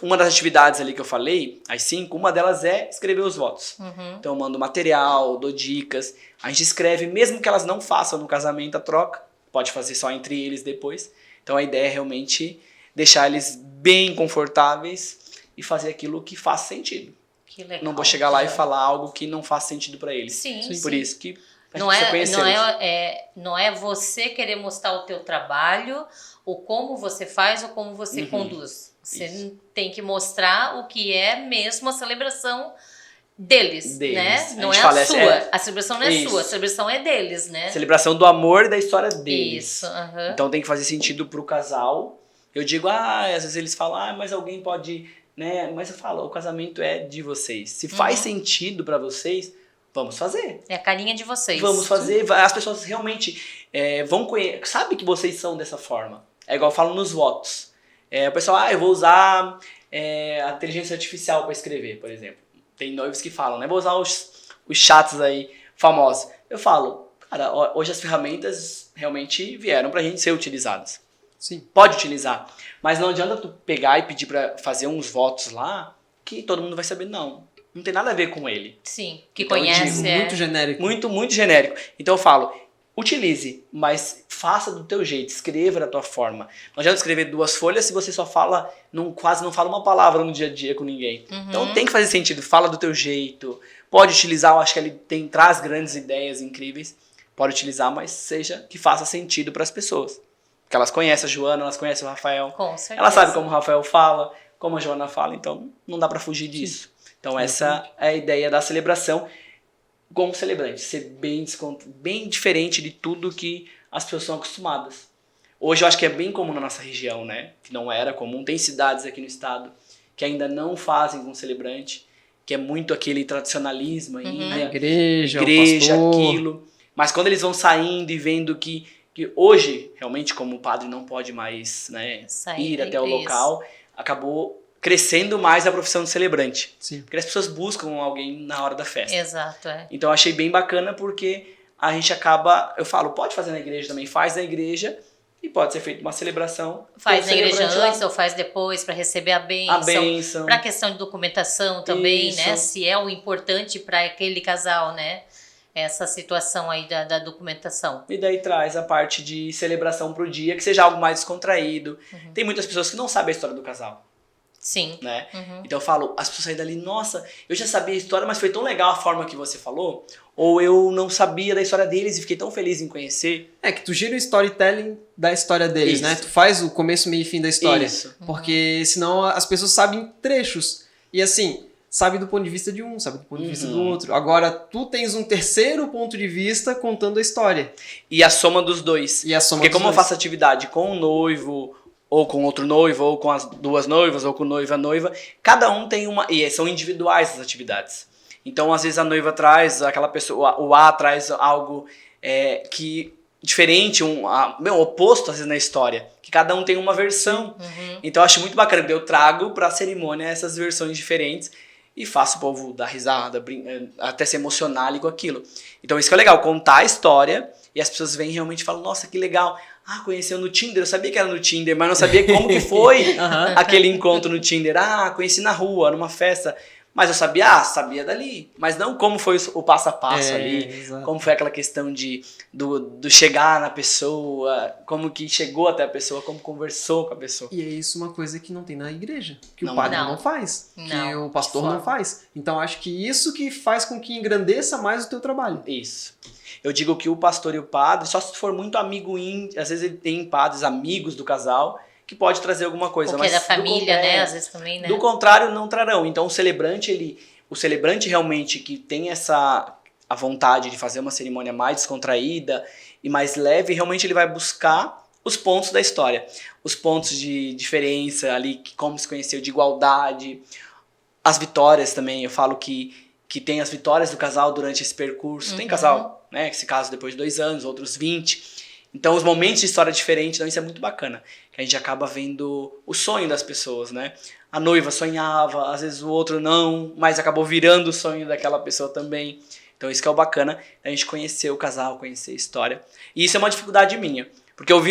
A: Uma das atividades ali que eu falei, as 5, uma delas é escrever os votos. Então, eu mando material, dou dicas. A gente escreve, mesmo que elas não façam no casamento a troca. Pode fazer só entre eles depois. Então, a ideia é realmente deixar eles bem confortáveis e fazer aquilo que faz sentido.
B: Que legal.
A: Não vou chegar lá e falar algo que não faz sentido para eles. Por isso que
B: não é você querer mostrar o teu trabalho, ou como você faz, ou como você conduz. Você tem que mostrar o que é mesmo a celebração deles,
A: Deles.
B: né?
A: A
B: Não
A: gente
B: é
A: fala
B: a
A: essa-
B: sua.
A: é-
B: A celebração não é
A: Isso.
B: sua, a celebração é deles, né?
A: Celebração do amor e da história deles.
B: Isso, aham.
A: Então tem que fazer sentido pro casal. Eu digo, às vezes eles falam, mas alguém pode, né? Mas eu falo, o casamento é de vocês. Se faz sentido pra vocês, vamos fazer.
B: É a carinha de vocês.
A: Vamos fazer. As pessoas realmente vão conhecer, sabe que vocês são dessa forma. É igual eu falo nos votos. O pessoal, eu vou usar a inteligência artificial para escrever, por exemplo. Tem noivos que falam, né? Vou usar os chats aí famosos. Eu falo, cara, hoje as ferramentas realmente vieram pra gente ser utilizadas.
C: Sim.
A: Pode utilizar. Mas não adianta tu pegar e pedir pra fazer uns votos lá que todo mundo vai saber, não. Não tem nada a ver com ele.
B: Sim, que
A: Então, eu
B: conhece.
A: digo,
C: Muito genérico.
A: Muito, muito genérico. Então eu falo, utilize, mas faça do teu jeito, escreva da tua forma. Não adianta escrever 2 folhas se você só fala, quase não fala uma palavra no dia a dia com ninguém. Então tem que fazer sentido, fala do teu jeito. Pode utilizar, eu acho que ele traz grandes ideias incríveis. Pode utilizar, mas seja que faça sentido para as pessoas. Porque elas conhecem a Joana, elas conhecem o Rafael.
B: Com certeza.
A: Elas sabem como o Rafael fala, como a Joana fala, então não dá para fugir disso. Então essa é a ideia da celebração como celebrante, ser bem diferente de tudo que as pessoas são acostumadas. Hoje eu acho que é bem comum na nossa região, né? Que não era comum. Tem cidades aqui no estado que ainda não fazem com celebrante, que é muito aquele tradicionalismo ainda.
C: Igreja,
A: Igreja,
C: o pastor.
A: aquilo. Mas quando eles vão saindo e vendo que hoje, realmente, como o padre não pode mais, né,
B: Sair
A: ir
B: da
A: até o
B: igreja.
A: local, acabou crescendo mais a profissão de celebrante.
C: Sim.
A: Porque as pessoas buscam alguém na hora da festa.
B: Exato, é.
A: Então eu achei bem bacana porque a gente acaba, eu falo, pode fazer na igreja também, faz na igreja e pode ser feita uma celebração.
B: Faz
A: com
B: na
A: o
B: igreja
A: celebrante lá.
B: antes ou faz depois para receber a
A: A
B: bênção.
A: bênção.
B: Para questão de documentação também,
A: Isso.
B: né? Se é o importante para aquele casal, né? Essa situação aí da documentação.
A: E daí traz a parte de celebração pro dia, que seja algo mais descontraído. Tem muitas pessoas que não sabem a história do casal,
B: Sim.
A: né? Então eu falo, as pessoas saem dali, nossa, eu já sabia a história, mas foi tão legal a forma que você falou, ou eu não sabia da história deles e fiquei tão feliz em conhecer.
C: É que tu gira o storytelling da história deles,
A: Isso.
C: né? Tu faz o começo, meio e fim da história.
A: Isso.
C: Porque senão as pessoas sabem trechos. E assim, sabe do ponto de vista de um, sabe do ponto de vista do outro. Agora, tu tens um terceiro ponto de vista contando a história.
A: E a soma dos dois.
C: E a soma
A: Porque
C: dos
A: como eu
C: dois.
A: faço atividade com o noivo, ou com outro noivo, ou com as 2 noivas, ou com o noivo e a noiva, cada um tem uma... E são individuais as atividades. Então, às vezes, a noiva traz, aquela pessoa, o A traz algo que diferente, oposto, às vezes, na história. Que cada um tem uma versão. Então, eu acho muito bacana que eu trago para a cerimônia essas versões diferentes e faço o povo dar risada, até se emocionar ali com aquilo. Então, isso que é legal, contar a história e as pessoas vêm e realmente falam, nossa, que legal. Conheceu no Tinder, eu sabia que era no Tinder, mas não sabia como que foi aquele encontro no Tinder. Conheci na rua, numa festa. Mas eu sabia dali. Mas não como foi o passo a passo ali.
C: Exato.
A: Como foi aquela questão do chegar na pessoa, como que chegou até a pessoa, como conversou com a pessoa.
C: E é isso uma coisa que não tem na igreja. Que
A: Não.
C: o padre
B: Não.
C: não faz. Que
B: Não.
C: o pastor
B: Forma.
C: não faz. Então acho que isso que faz com que engrandeça mais o teu trabalho.
A: Isso. Eu digo que o pastor e o padre, só se for muito amigo íntimo, às vezes ele tem padres amigos do casal, que pode trazer alguma coisa.
B: Porque é
A: mas
B: da família, né? Às
A: vezes
B: vezes também, né?
A: do contrário, não trarão. Então o celebrante realmente que tem a vontade de fazer uma cerimônia mais descontraída e mais leve, realmente ele vai buscar os pontos da história. Os pontos de diferença ali, como se conheceu, de igualdade. As vitórias também, eu falo que tem as vitórias do casal durante esse percurso. Tem casal, né, que se casa depois de 2 anos, outros 20. Então os momentos de história diferentes, então isso é muito bacana. Que a gente acaba vendo o sonho das pessoas, né? A noiva sonhava, às vezes o outro não, mas acabou virando o sonho daquela pessoa também. Então isso que é o bacana, a gente conhecer o casal, conhecer a história. E isso é uma dificuldade minha, porque eu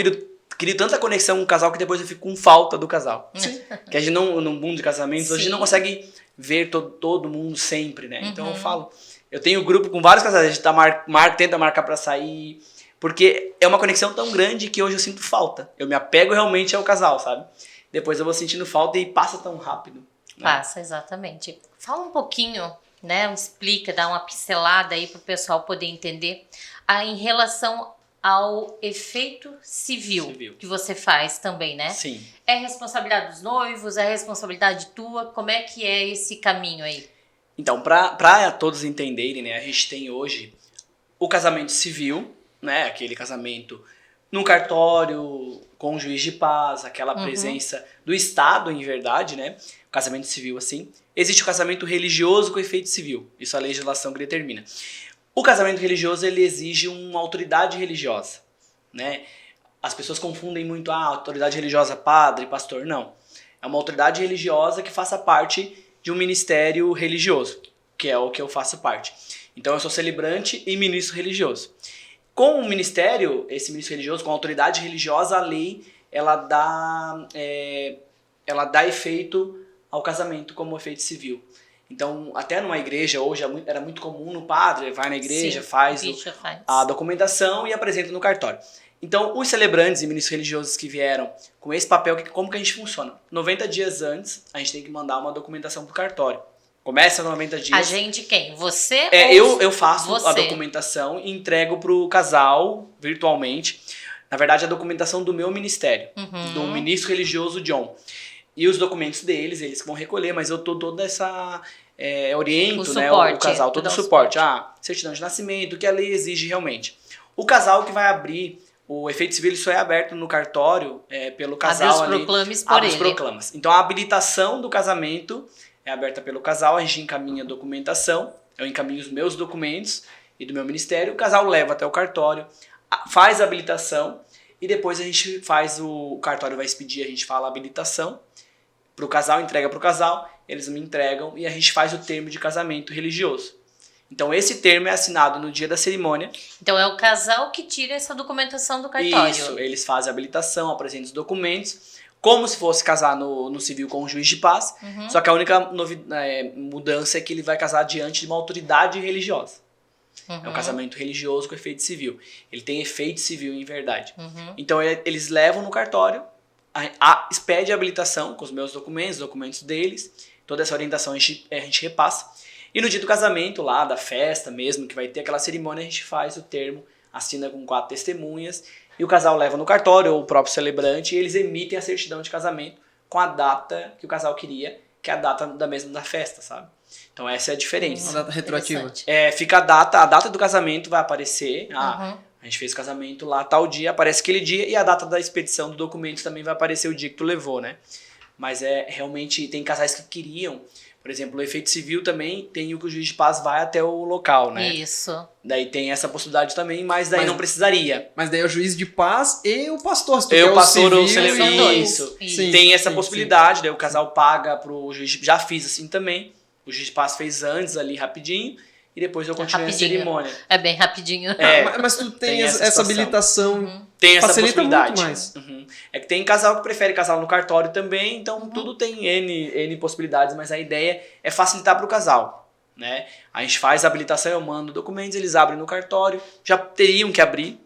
A: crio tanta conexão com o casal que depois eu fico com falta do casal.
C: Sim.
A: Que a gente não, no mundo de casamentos, a gente não consegue ver todo mundo sempre, né? Então eu falo, eu tenho grupo com vários casais, a gente tenta marcar pra sair, porque é uma conexão tão grande que hoje eu sinto falta. Eu me apego realmente ao casal, sabe? Depois eu vou sentindo falta e passa tão rápido. Né?
B: Passa, exatamente. Fala um pouquinho, né? Explica, dá uma pincelada aí pro pessoal poder entender em relação ao efeito civil que você faz também, né?
A: Sim.
B: É responsabilidade dos noivos? É responsabilidade tua? Como é que é esse caminho aí?
A: Então, para todos entenderem, né, a gente tem hoje o casamento civil, né, aquele casamento num cartório, com um juiz de paz, aquela presença do Estado, em verdade, né, o casamento civil assim. Existe o casamento religioso com efeito civil, isso a legislação que determina. O casamento religioso, ele exige uma autoridade religiosa, né? As pessoas confundem muito a autoridade religiosa, padre, pastor, não. É uma autoridade religiosa que faça parte de um ministério religioso, que é o que eu faço parte. Então eu sou celebrante e ministro religioso. Com o ministério, esse ministro religioso, com a autoridade religiosa, a lei, ela dá efeito ao casamento como efeito civil. Então, até numa igreja, hoje era muito comum no padre, vai na igreja,
B: Sim,
A: faz a documentação e apresenta no cartório. Então, os celebrantes e ministros religiosos que vieram com esse papel, como que a gente funciona? 90 dias antes, a gente tem que mandar uma documentação pro cartório. Começa 90 dias.
B: A gente quem? Você ou
A: eu faço
B: você?
A: A documentação e entrego pro casal virtualmente. Na verdade, a documentação do meu ministério, do ministro religioso John. E os documentos deles, eles vão recolher, mas eu tô toda essa... oriento,
B: O
A: né,
B: suporte,
A: o casal, todo o suporte. Certidão de nascimento, o que a lei exige realmente. O casal que vai abrir, o efeito civil, ele só é aberto no cartório pelo casal.
B: Abre os proclames por
A: abre
B: ele.
A: os proclamas. Então a habilitação do casamento é aberta pelo casal, a gente encaminha a documentação, eu encaminho os meus documentos e do meu ministério, o casal leva até o cartório, faz a habilitação e depois a gente faz o cartório vai expedir, a gente fala a habilitação pro casal, entrega pro casal, eles me entregam e a gente faz o termo de casamento religioso. Então esse termo é assinado no dia da cerimônia.
B: Então é o casal que tira essa documentação do cartório.
A: Isso, eles fazem a habilitação, apresentam os documentos, como se fosse casar no civil com um juiz de paz, só que a única mudança é que ele vai casar diante de uma autoridade religiosa. É um casamento religioso com efeito civil. Ele tem efeito civil em verdade. Então eles levam no cartório, expede a habilitação com os meus documentos deles, toda essa orientação a gente repassa. E no dia do casamento, lá da festa mesmo, que vai ter aquela cerimônia, a gente faz o termo, assina com 4 testemunhas, e o casal leva no cartório, ou o próprio celebrante, e eles emitem a certidão de casamento com a data que o casal queria, que é a data da festa, sabe? Então essa é a diferença.
C: Uma data retroativa.
A: Fica a data do casamento vai aparecer, a gente fez o casamento lá tal dia, aparece aquele dia, e a data da expedição do documento também vai aparecer o dia que tu levou, né? Mas realmente, tem casais que queriam, por exemplo, o efeito civil também tem o que o juiz de paz vai até o local, né?
B: Isso.
A: Daí tem essa possibilidade também, mas daí não precisaria.
C: Mas daí é o juiz de paz e o pastor. Se tu
A: Eu,
C: quer
A: pastor ou
C: civil,
A: celebrante. Isso.
C: Sim,
A: Tem essa
C: sim,
A: possibilidade, daí o casal paga pro juiz. Já fiz assim também. O juiz de paz fez antes ali rapidinho e depois eu continuei a cerimônia.
B: É bem rapidinho.
C: Mas tu tem
A: essa
C: essa
A: situação.
C: habilitação.
A: Tem essa
C: Facilita
A: possibilidade.
C: muito mais.
A: É que tem casal que prefere casal no cartório também, então tudo tem N possibilidades, mas a ideia é facilitar para o casal, né? A gente faz a habilitação, eu mando documentos, eles abrem no cartório, já teriam que abrir,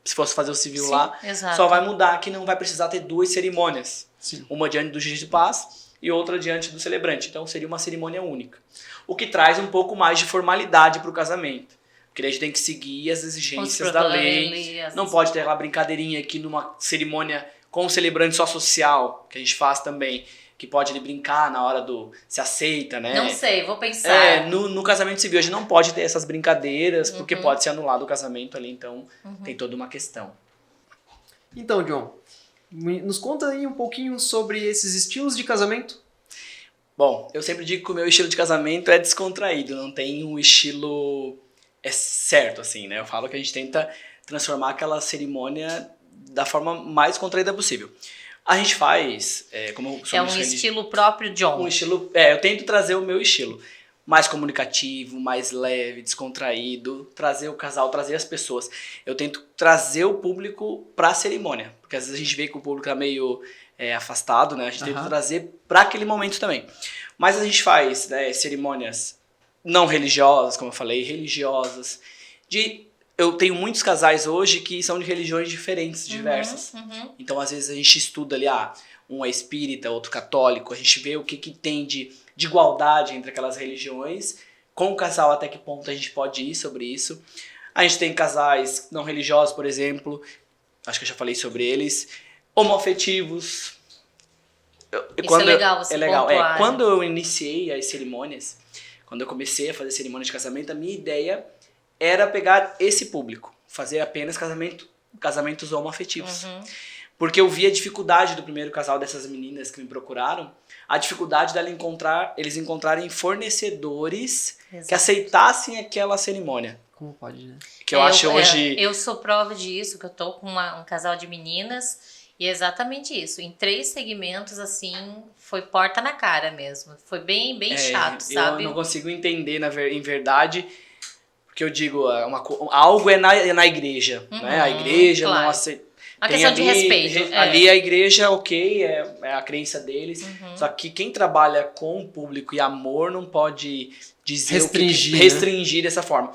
A: se fosse fazer o civil lá,
B: exato.
A: só vai mudar que não vai precisar ter 2 cerimônias,
C: Sim.
A: uma diante do juiz de paz e outra diante do celebrante, então seria uma cerimônia única, o que traz um pouco mais de formalidade para o casamento. Porque a gente tem que seguir as exigências da lei. Não pode ter aquela brincadeirinha aqui numa cerimônia com o celebrante só social, que a gente faz também, que pode ele brincar na hora do se aceita, né?
B: Não sei, vou pensar.
A: No casamento civil a gente não pode ter essas brincadeiras, porque pode ser anulado o casamento ali, então tem toda uma questão.
C: Então, John, nos conta aí um pouquinho sobre esses estilos de casamento.
A: Bom, eu sempre digo que o meu estilo de casamento é descontraído, não tem um estilo certo, assim, né? Eu falo que a gente tenta transformar aquela cerimônia da forma mais contraída possível. A gente faz, como somos
B: estilo próprio, John.
A: Um estilo, eu tento trazer o meu estilo. Mais comunicativo, mais leve, descontraído, trazer o casal, trazer as pessoas. Eu tento trazer o público pra cerimônia, porque às vezes a gente vê que o público tá meio afastado, né? A gente tenta trazer pra aquele momento também. Mas a gente faz cerimônias não religiosas, como eu falei, religiosas. Eu tenho muitos casais hoje que são de religiões diferentes, diversas. Então, às vezes, a gente estuda ali, um é espírita, outro católico, a gente vê o que tem de igualdade entre aquelas religiões, com o casal até que ponto a gente pode ir sobre isso. A gente tem casais não religiosos, por exemplo, acho que eu já falei sobre eles, homoafetivos.
B: Isso é legal, você pontuar.
A: Quando eu iniciei as cerimônias, quando eu comecei a fazer cerimônia de casamento, a minha ideia era pegar esse público, fazer apenas casamentos homoafetivos. Porque eu vi a dificuldade do primeiro casal dessas meninas que me procuraram, a dificuldade eles encontrarem fornecedores que aceitassem aquela cerimônia.
C: Como pode, né?
A: Que eu acho hoje...
B: Eu sou prova disso, que eu tô com um casal de meninas, e é exatamente isso. Em 3 segmentos, assim, foi porta na cara mesmo. Foi bem chato, sabe?
A: Eu não consigo entender, em verdade, porque eu digo, algo é na igreja, né? A igreja
B: claro.
A: não aceita.
B: Uma questão de respeito.
A: Ali a igreja, ok, é a crença deles. Só que quem trabalha com público e amor não pode dizer restringir dessa forma.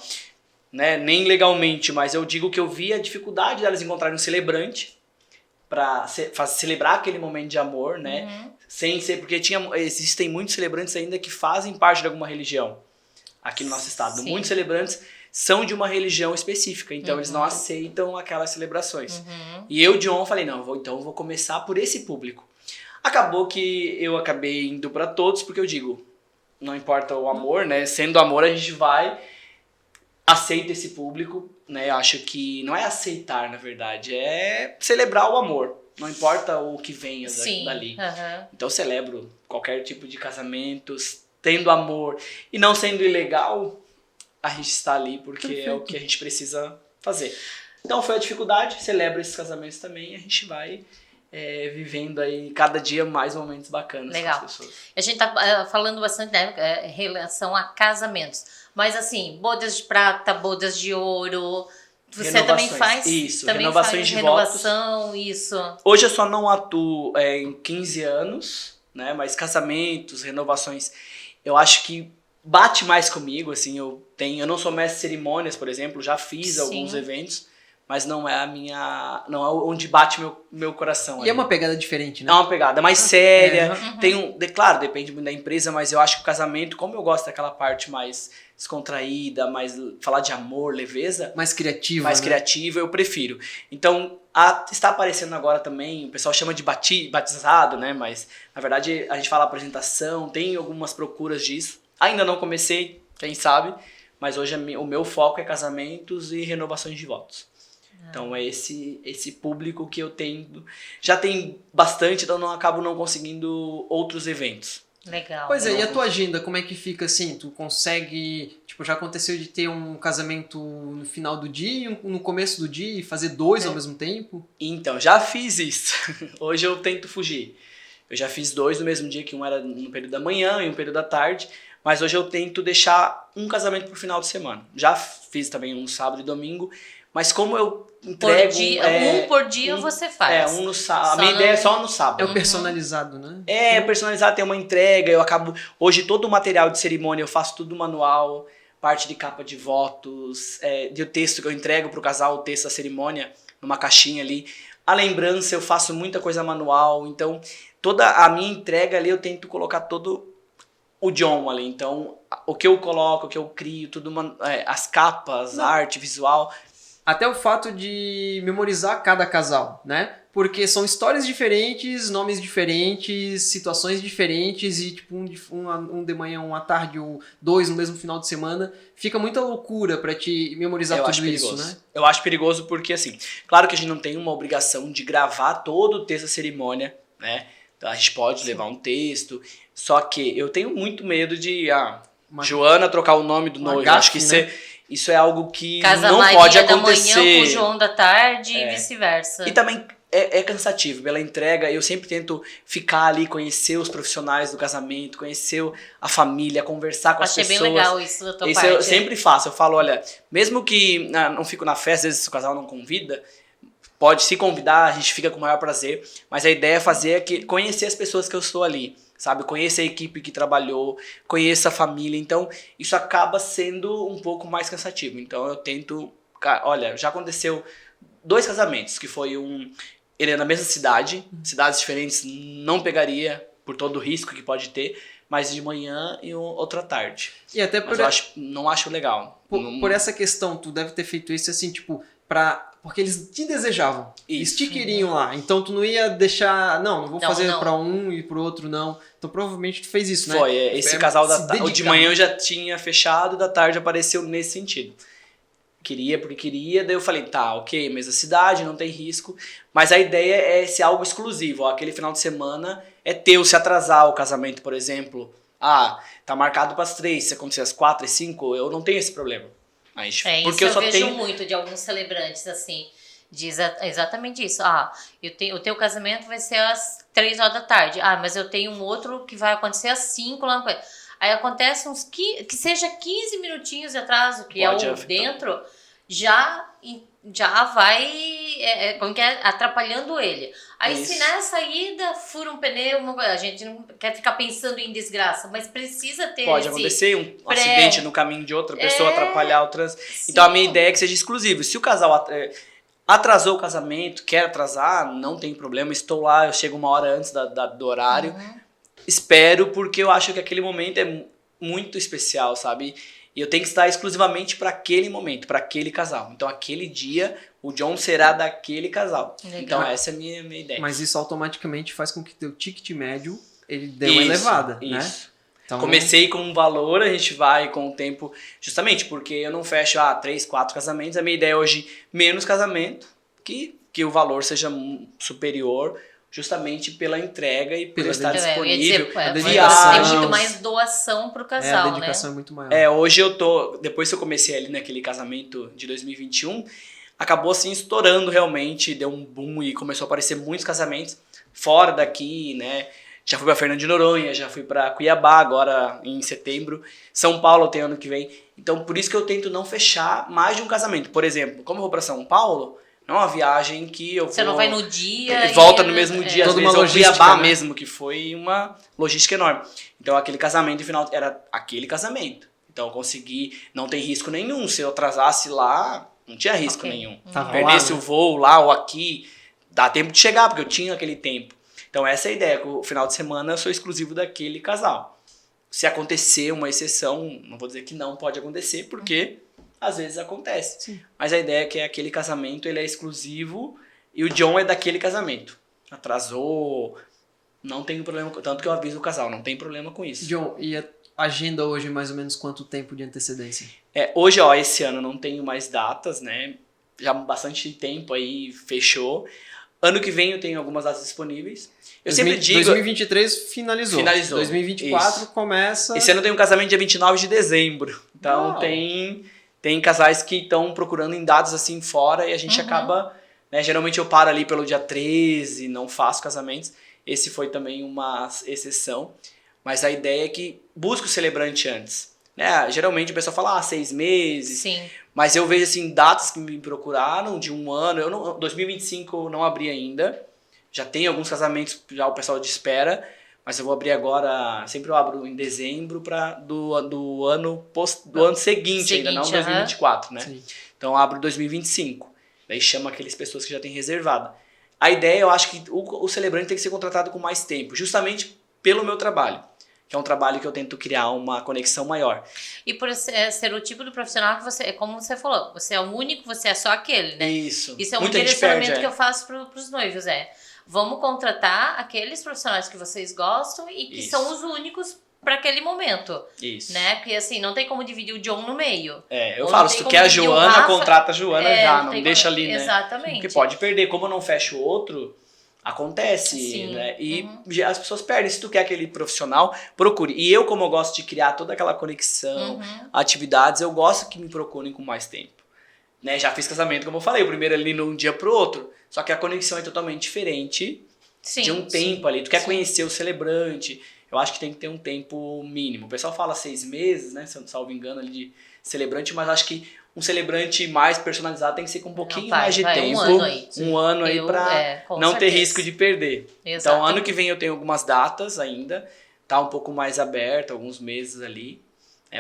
A: Né? Nem legalmente, mas eu digo que eu vi a dificuldade delas encontrarem um celebrante para celebrar aquele momento de amor, né? Sem ser, porque existem muitos celebrantes ainda que fazem parte de alguma religião aqui no nosso estado.
B: Sim.
A: Muitos celebrantes são de uma religião específica, então eles não aceitam aquelas celebrações. E eu, John, falei, não, vou começar por esse público. Acabou que eu acabei indo para todos, porque eu digo, não importa o amor, né? Sendo amor, a gente aceita esse público, né? Acho que não é aceitar, na verdade, é celebrar o amor. Não importa o que venha dali. Então eu celebro qualquer tipo de casamentos, tendo amor e não sendo ilegal, a gente está ali porque é o que a gente precisa fazer. Então foi a dificuldade, celebro esses casamentos também e a gente vai vivendo aí cada dia mais momentos bacanas com as pessoas.
B: A gente tá falando bastante, né, em relação a casamentos, mas assim, bodas de prata, bodas de ouro, você também faz
A: isso,
B: também
A: renovações de votos.
B: Isso.
A: Hoje eu só não atuo em 15 anos, né, mas casamentos, renovações, eu acho que bate mais comigo, assim, eu não sou mestre de cerimônias, por exemplo, já fiz alguns eventos, mas não é não é onde bate meu coração.
C: E
A: ali.
C: é uma pegada diferente, né?
A: É uma pegada mais séria, claro, depende muito da empresa, mas eu acho que o casamento, como eu gosto daquela parte mais descontraída, mais falar de amor, leveza,
C: mais criativa,
A: eu prefiro. Então, está aparecendo agora também, o pessoal chama de batizado, né, mas na verdade a gente fala apresentação, tem algumas procuras disso. Ainda não comecei, quem sabe, mas hoje o meu foco é casamentos e renovações de votos. Então é esse público que eu tenho. Já tem bastante, então acabo não conseguindo outros eventos.
B: Legal.
C: Pois é, e a tua agenda, como é que fica assim? Tu consegue, tipo, já aconteceu de ter um casamento no final do dia, no começo do dia e fazer 2 ao mesmo tempo?
A: Então, já fiz isso. Hoje eu tento fugir. Eu já fiz 2 no mesmo dia, que um era no período da manhã e um período da tarde. Mas hoje eu tento deixar um casamento pro final de semana. Já fiz também um sábado e domingo. Mas como eu entrego...
B: Um por dia você faz.
A: Um no sábado. A minha ideia é só no sábado.
C: É o personalizado, né?
A: Personalizado, tem uma entrega. Eu acabo... Hoje todo o material de cerimônia eu faço tudo manual. Parte de capa de votos. De o texto que eu entrego pro casal, o texto da cerimônia, numa caixinha ali. A lembrança eu faço muita coisa manual. Então toda a minha entrega ali eu tento colocar todo... o John ali, então o que eu coloco, o que eu crio, tudo as capas, a arte visual.
C: Até o fato de memorizar cada casal, né? Porque são histórias diferentes, nomes diferentes, situações diferentes e tipo um de manhã, um à tarde ou 2 no mesmo final de semana. Fica muita loucura pra te memorizar tudo isso, né?
A: Eu acho perigoso porque, assim, claro que a gente não tem uma obrigação de gravar todo o texto da cerimônia, né? Então, a gente pode levar um texto, só que eu tenho muito medo de Joana trocar o nome do noivo. Acho que isso é algo que não pode acontecer.
B: Casa Maria da manhã com o João da tarde e vice-versa.
A: E também é cansativo. Pela entrega, eu sempre tento ficar ali, conhecer os profissionais do casamento, conhecer a família, conversar com as pessoas.
B: Achei bem legal isso da tua
A: parte.
B: Eu
A: sempre faço. Eu falo, olha, mesmo que não fico na festa, às vezes o casal não convida, pode se convidar, a gente fica com o maior prazer. Mas a ideia é conhecer as pessoas que eu estou ali. Sabe, conheça a equipe que trabalhou, conheça a família, então isso acaba sendo um pouco mais cansativo. Então eu tento, olha, já aconteceu 2 casamentos, que foi ele é na mesma cidades diferentes, não pegaria por todo o risco que pode ter, mas de manhã e outra tarde.
C: E até
A: mas não acho legal.
C: Por essa questão, tu deve ter feito isso assim, tipo, pra porque eles te desejavam. Eles
A: Isso.
C: te queriam lá. Então tu não ia deixar, não vou
B: Não,
C: fazer
B: não.
C: pra um e pro outro não. Então provavelmente tu fez isso, né?
A: Foi, esse casal
C: se
A: o de
C: dedicar.
A: manhã eu já tinha fechado, da tarde apareceu nesse sentido. Queria porque queria, daí eu falei, tá, ok, mesma cidade, não tem risco, mas a ideia é ser algo exclusivo, ó, aquele final de semana é teu, se atrasar o casamento, por exemplo, tá marcado para as 3, se acontecer às 4 e 5, eu não tenho esse problema. Mas,
B: Isso
A: porque eu só
B: vejo
A: tenho...
B: muito de alguns celebrantes, assim, diz exatamente isso. O teu casamento vai ser às 3 horas da tarde. Mas eu tenho um outro que vai acontecer às 5 lá. Aí acontece que seja 15 minutinhos de atraso, que
A: Pode
B: é o
A: afetar.
B: dentro, já vai como que é, atrapalhando ele. Aí
A: Isso.
B: se nessa ida fura um pneu, a gente não quer ficar pensando em desgraça, mas precisa ter
A: Pode acontecer um acidente no caminho de outra pessoa, atrapalhar outras. Então a minha ideia é que seja exclusivo. Se o casal atrasou o casamento, quer atrasar, não tem problema, estou lá, eu chego uma hora antes do horário. Espero, porque eu acho que aquele momento é muito especial, sabe? E eu tenho que estar exclusivamente para aquele momento, para aquele casal. Então aquele dia o John será daquele casal.
B: Legal.
A: Então essa é a minha ideia.
C: Mas isso automaticamente faz com que teu ticket médio ele dê uma elevada, né? Então,
A: Comecei com um valor, a gente vai com o tempo, justamente porque eu não fecho 3, 4 casamentos. A minha ideia é hoje menos casamento, que o valor seja superior, justamente pela entrega e por
C: Pela
A: estar
C: dedicação.
A: disponível.
C: dedicação.
B: Tem muito mais doação pro casal,
C: a dedicação
B: né?
C: é muito maior.
A: Hoje depois que eu comecei ali naquele casamento de 2021, acabou assim estourando realmente, deu um boom e começou a aparecer muitos casamentos fora daqui, né? Já fui pra Fernando de Noronha, já fui pra Cuiabá agora em setembro, São Paulo tem ano que vem. Então por isso que eu tento não fechar mais de um casamento. Por exemplo, como eu vou pra São Paulo, não é uma viagem que eu
B: Você não vai no dia
A: e volta no mesmo dia, às
C: Toda
A: vezes
C: uma
A: é o Cuiabá
C: logística, né?
A: mesmo, que foi uma logística enorme. Então aquele casamento final era aquele casamento. Então eu consegui, não tem risco nenhum. Se eu atrasasse lá, não tinha risco nenhum.
C: Tava
A: Perdesse
C: lá,
A: o
C: né?
A: voo lá ou aqui, dá tempo de chegar, porque eu tinha aquele tempo. Então essa é a ideia, que o final de semana eu sou exclusivo daquele casal. Se acontecer uma exceção, não vou dizer que não pode acontecer, porque às vezes acontece.
C: Sim.
A: Mas a ideia é que aquele casamento ele é exclusivo e o John é daquele casamento. Atrasou, não tem problema, tanto que eu aviso o casal, não tem problema com isso.
C: John, e a agenda hoje mais ou menos quanto tempo de antecedência?
A: Hoje, esse ano não tenho mais datas, né? Já bastante tempo aí fechou. Ano que vem eu tenho algumas datas disponíveis. Eu sempre digo...
C: 2023 finalizou. 2024
A: Isso.
C: começa...
A: Esse ano eu tenho um casamento dia 29 de dezembro. Então
C: Uau.
A: tem casais que estão procurando em datas assim fora e a gente acaba... Né, geralmente eu paro ali pelo dia 13, não faço casamentos. Esse foi também uma exceção. Mas a ideia é que busque o celebrante antes. Né? Geralmente o pessoal fala 6 meses.
B: Sim.
A: Mas eu vejo assim, datas que me procuraram de um ano. 2025 eu não abri ainda. Já tem alguns casamentos, já o pessoal de espera. Mas eu vou abrir agora, sempre eu abro em dezembro do ano seguinte ainda, não 2024, né?
C: Sim.
A: Então eu abro 2025. Daí chama aquelas pessoas que já têm reservado. A ideia, eu acho que o celebrante tem que ser contratado com mais tempo, justamente pelo meu trabalho. Que é um trabalho que eu tento criar uma conexão maior.
B: E por ser o tipo do profissional que você, como você falou, você é o único, você é só aquele, né?
A: Isso.
B: Isso é um
A: Muita gente
B: direcionamento
A: perde,
B: que eu faço pros noivos, vamos contratar aqueles profissionais que vocês gostam e que
A: Isso.
B: são os únicos para aquele momento,
A: Isso.
B: né? Porque assim, não tem como dividir o John no meio.
A: Eu
B: Ou
A: falo,
B: não
A: se
B: tem
A: tu
B: como
A: quer a
B: dividir o
A: Joana,
B: Rafa,
A: contrata a Joana já, não
B: tem
A: deixa
B: como-
A: ali, né?
B: Exatamente.
A: Porque pode perder, como eu não fecho o outro, acontece,
B: Sim.
A: né? E as pessoas perdem. Se tu quer aquele profissional, procure. E eu, como eu gosto de criar toda aquela conexão, atividades, eu gosto que me procurem com mais tempo. Né? Já fiz casamento, como eu falei, o primeiro ali num dia pro outro. Só que a conexão é totalmente diferente
B: Sim,
A: de um tempo ali. Tu quer
B: sim.
A: conhecer o celebrante, eu acho que tem que ter um tempo mínimo. O pessoal fala 6 meses, né? Se eu não salvo engano ali de celebrante, mas acho que um celebrante mais personalizado tem que ser com um pouquinho mais de tempo. Um ano aí pra não ter risco de perder.
B: Exatamente.
A: Então, ano que vem eu tenho algumas datas ainda, tá um pouco mais aberto, alguns meses ali.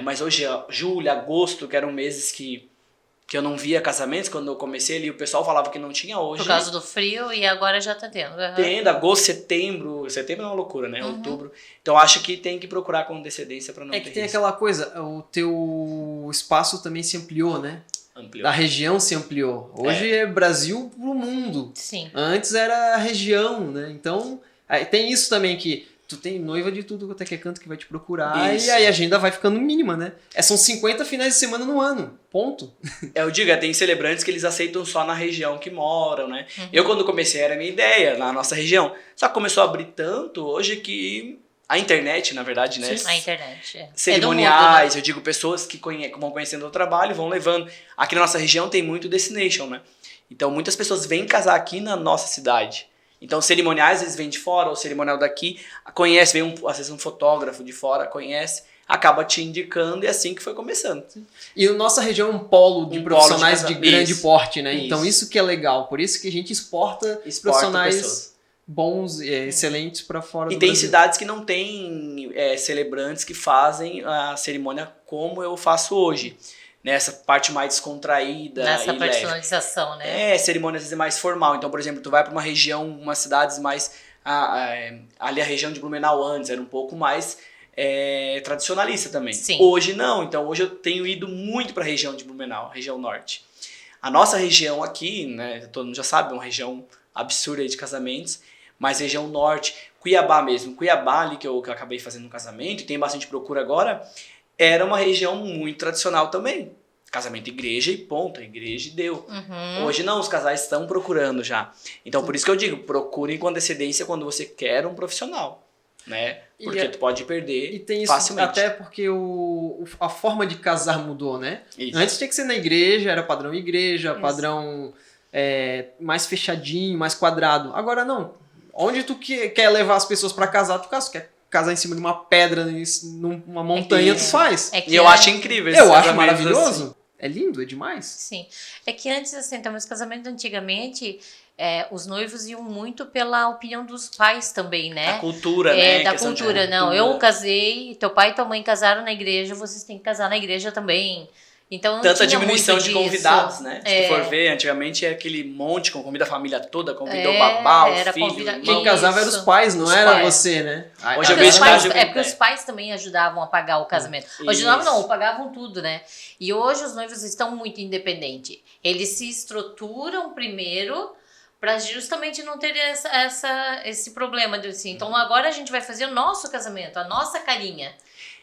A: Mas hoje, julho, agosto, que eram meses que eu não via casamentos, quando eu comecei ali, o pessoal falava que não tinha hoje.
B: Por causa do frio e agora já tá tendo.
A: Tendo, agosto, setembro é uma loucura, né? Outubro. Então acho que tem que procurar com antecedência para não ter
C: É que tem
A: risco.
C: aquela coisa, o teu espaço também se ampliou, né?
A: Ampliou.
C: da região se ampliou. Hoje é Brasil pro mundo.
B: Sim.
C: Antes era a região, né? Então, aí tem isso também que tu tem noiva de tudo quanto é que é canto que vai te procurar
A: Isso.
C: e aí a agenda vai ficando mínima, né? São 50 finais de semana no ano, ponto.
A: Eu digo, tem celebrantes que eles aceitam só na região que moram, né? Eu, quando comecei, era a minha ideia, na nossa região. Só que começou a abrir tanto hoje que a internet, na verdade, né?
B: A internet.
A: Cerimoniais,
B: É do mundo,
A: eu digo, pessoas que vão conhecendo o trabalho, vão levando. Aqui na nossa região tem muito destination, né? Então, muitas pessoas vêm casar aqui na nossa cidade. Então, cerimoniais, eles vêm de fora, ou cerimonial daqui, conhece, vem às vezes um fotógrafo de fora, conhece, acaba te indicando, e é assim que foi começando.
C: E a nossa região é um polo de profissionais de grande
A: isso,
C: porte, né?
A: isso.
C: Então isso que é legal, por isso que a gente exporta profissionais
A: pessoas.
C: bons, excelentes para fora do
A: E tem
C: Brasil.
A: cidades que não tem celebrantes que fazem a cerimônia como eu faço hoje. Nessa parte mais descontraída.
B: Nessa
A: e leve.
B: personalização, né?
A: Cerimônia às vezes é mais formal. Então, por exemplo, tu vai para uma região, umas cidades mais... ali a região de Blumenau antes era um pouco mais tradicionalista também.
B: Sim.
A: Hoje não. Então, hoje eu tenho ido muito para a região de Blumenau, região norte. A nossa região aqui, né, todo mundo já sabe, é uma região absurda de casamentos, mas região norte, Cuiabá mesmo. Cuiabá ali que eu acabei fazendo um casamento, e tem bastante procura agora, era uma região muito tradicional também. Casamento igreja e ponto, a igreja e deu. Hoje não, os casais estão procurando já. Então por isso que eu digo, procurem com antecedência quando você quer um profissional, né? Porque tu pode perder
C: e tem isso
A: facilmente.
C: até porque a forma de casar mudou, né?
A: Isso.
C: Antes tinha que ser na igreja, era padrão igreja, padrão mais fechadinho, mais quadrado. Agora não. Onde tu quer levar as pessoas para casar, tu casa. Quer casar em cima de uma pedra, numa montanha, tu faz.
A: E eu acho incrível esse
C: Eu acho
A: casamento
C: maravilhoso.
A: assim.
C: É lindo, é demais.
B: Sim. É que antes, assim, então, os casamentos antigamente, os noivos iam muito pela opinião dos pais também, né?
A: A cultura, né?
B: Da cultura, não. Eu casei, teu pai e tua mãe casaram na igreja, vocês têm que casar na igreja também. Então, não
A: tanta
B: tinha
A: diminuição
B: muito
A: de
B: disso.
A: convidados, né? Se tu for ver, antigamente era aquele monte, convida a família toda, convidou o babá, o
B: era
A: filho,
B: convida-
A: o irmão.
C: Quem casava eram os pais, não
A: Os
C: era
A: pais.
C: você, né?
A: Hoje eu
B: Porque
A: vejo
B: porque os pais também ajudavam a pagar o casamento. Ajudavam não, pagavam tudo, né? E hoje os noivos estão muito independentes. Eles se estruturam primeiro para justamente não ter esse problema de assim. Então agora a gente vai fazer o nosso casamento, a nossa carinha.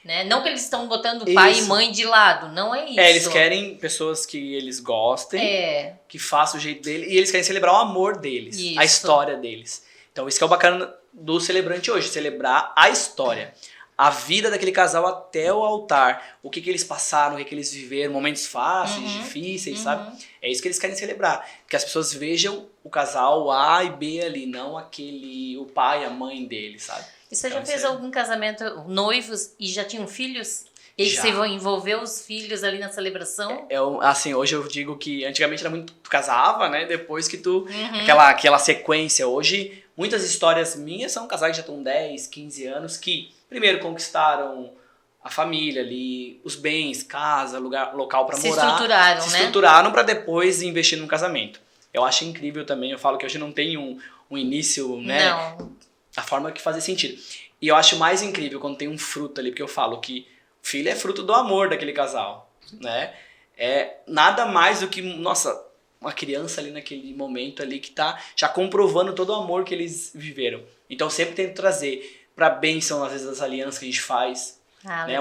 B: Né? Não que eles estão botando pai e mãe de lado, não é isso.
A: Eles querem pessoas que eles gostem, que façam o jeito dele, e eles querem celebrar o amor deles, a história deles. Então isso que é o bacana do celebrante hoje, celebrar a história. A vida daquele casal até o altar, o que eles passaram, o que eles viveram, momentos fáceis, difíceis, sabe? É isso que eles querem celebrar. Que as pessoas vejam o casal A e B ali, não o pai e a mãe dele, sabe?
B: E você já fez algum casamento noivos e já tinham filhos? E aí você envolveu os filhos ali na celebração?
A: Assim, hoje eu digo que antigamente era muito... Tu casava, né? Depois que tu... Aquela sequência. Hoje, muitas histórias minhas são casais que já estão 10, 15 anos que... Primeiro conquistaram a família ali, os bens, casa, local pra morar. Se estruturaram para depois investir num casamento. Eu acho incrível também, eu falo que hoje não tem um início, né?
B: Não.
A: A forma que fazia sentido. E eu acho mais incrível quando tem um fruto ali, porque eu falo que o filho é fruto do amor daquele casal, né? É nada mais do que, nossa, uma criança ali naquele momento ali que tá já comprovando todo o amor que eles viveram. Então eu sempre tento trazer pra bênção, às vezes, das alianças que a gente faz. Né?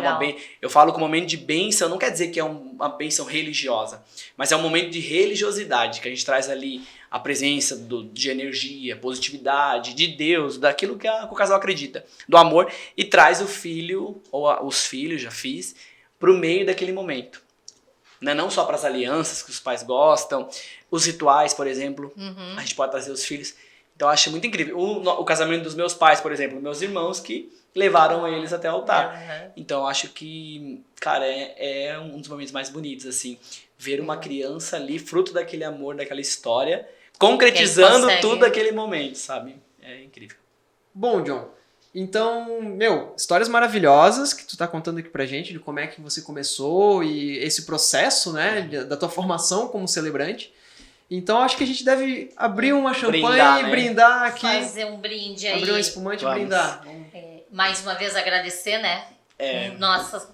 A: Eu falo que o momento de bênção não quer dizer que é uma bênção religiosa, mas é um momento de religiosidade, que a gente traz ali a presença de energia, positividade, de Deus, daquilo que o casal acredita, do amor, e traz o filho, ou os filhos, já fiz, pro meio daquele momento. Não só para as alianças que os pais gostam, os rituais, por exemplo, a gente pode trazer os filhos. Então eu acho muito incrível. O casamento dos meus pais, por exemplo, meus irmãos que levaram eles até o altar. Então eu acho que, cara, é um dos momentos mais bonitos, assim. Ver uma criança ali, fruto daquele amor, daquela história, concretizando tudo aquele momento, sabe? É incrível.
C: Bom, John, então, histórias maravilhosas que tu tá contando aqui pra gente, de como é que você começou e esse processo, né, da tua formação como celebrante. Então acho que a gente deve abrir uma champanhe e brindar aqui.
B: Fazer um brinde aí.
C: Abrir um espumante e brindar.
B: Mais uma vez agradecer, né? Nossa,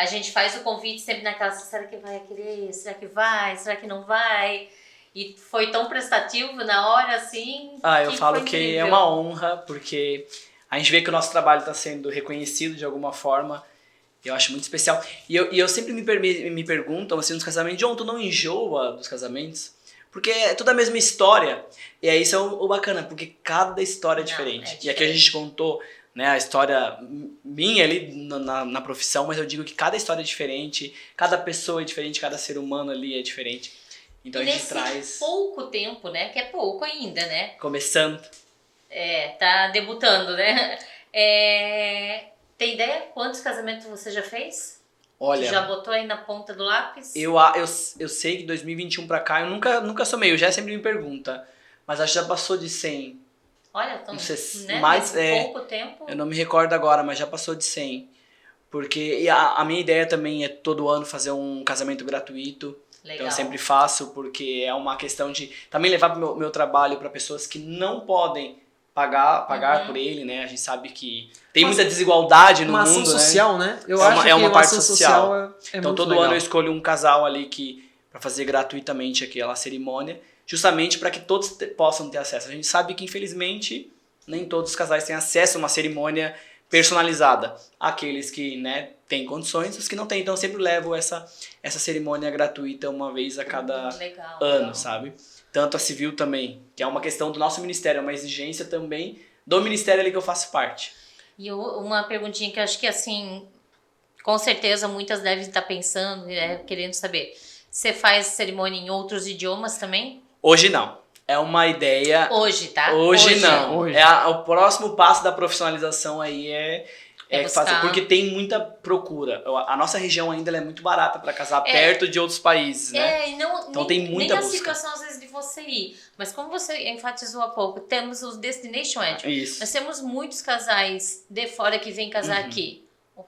B: A gente faz o convite sempre naquela, será que vai querer? Será que vai? Será que não vai? E foi tão prestativo na hora, assim.
A: Eu falo
B: foi
A: que
B: incrível.
A: é uma honra, porque a gente vê que o nosso trabalho está sendo reconhecido de alguma forma. Eu acho muito especial. E eu sempre me perguntam, assim, nos casamentos, John, tu não enjoa dos casamentos? Porque é tudo a mesma história. E aí isso é o bacana, porque cada história é diferente. E aqui a gente contou, né, a história minha ali na profissão, mas eu digo que cada história é diferente, cada pessoa é diferente, cada ser humano ali é diferente. Então
B: e
A: a gente
B: nesse
A: traz...
B: pouco tempo, né? Que é pouco ainda, né?
A: Começando.
B: Tá debutando, né? Tem ideia quantos casamentos você já fez?
A: Olha,
B: tu já botou aí na ponta do lápis?
A: Eu sei que 2021 pra cá, eu nunca somei, o Jé sempre me pergunta, mas acho que já passou de 100.
B: Olha, tão,
A: Não sei,
B: né?
A: mais,
B: Nesse pouco tempo.
A: Eu não me recordo agora, mas já passou de 100. Porque a minha ideia também é todo ano fazer um casamento gratuito.
B: Legal.
A: Então eu sempre faço, porque é uma questão de também levar meu trabalho para pessoas que não podem pagar por ele, né? A gente sabe que tem muita desigualdade no mundo,
C: uma ação social, né? Eu acho que
A: uma
C: uma
A: parte
C: ação
A: social.
C: é
A: Então
C: muito
A: todo
C: legal.
A: ano eu escolho um casal ali para fazer gratuitamente aquela cerimônia, justamente para que todos possam ter acesso. A gente sabe que infelizmente nem todos os casais têm acesso a uma cerimônia personalizada. Aqueles que, né, têm condições, os que não têm. Então eu sempre levo essa cerimônia gratuita uma vez a cada ano, sabe? Tanto a civil também, que é uma questão do nosso ministério, é uma exigência também do ministério ali que eu faço parte.
B: E uma perguntinha que eu acho que, assim, com certeza muitas devem estar pensando, querendo saber. Você faz cerimônia em outros idiomas também?
A: Hoje não. É uma ideia...
B: Hoje, tá?
A: Hoje não.
C: Hoje.
A: O próximo passo da profissionalização aí é fazer, porque tem muita procura. A nossa região ainda ela é muito barata para casar perto de outros países, né? Então tem muita
B: nem
A: busca.
B: a situação às vezes de você ir. Mas como você enfatizou há pouco, temos os Destination Wedding.
A: Isso.
B: Nós temos muitos casais de fora que vêm casar aqui,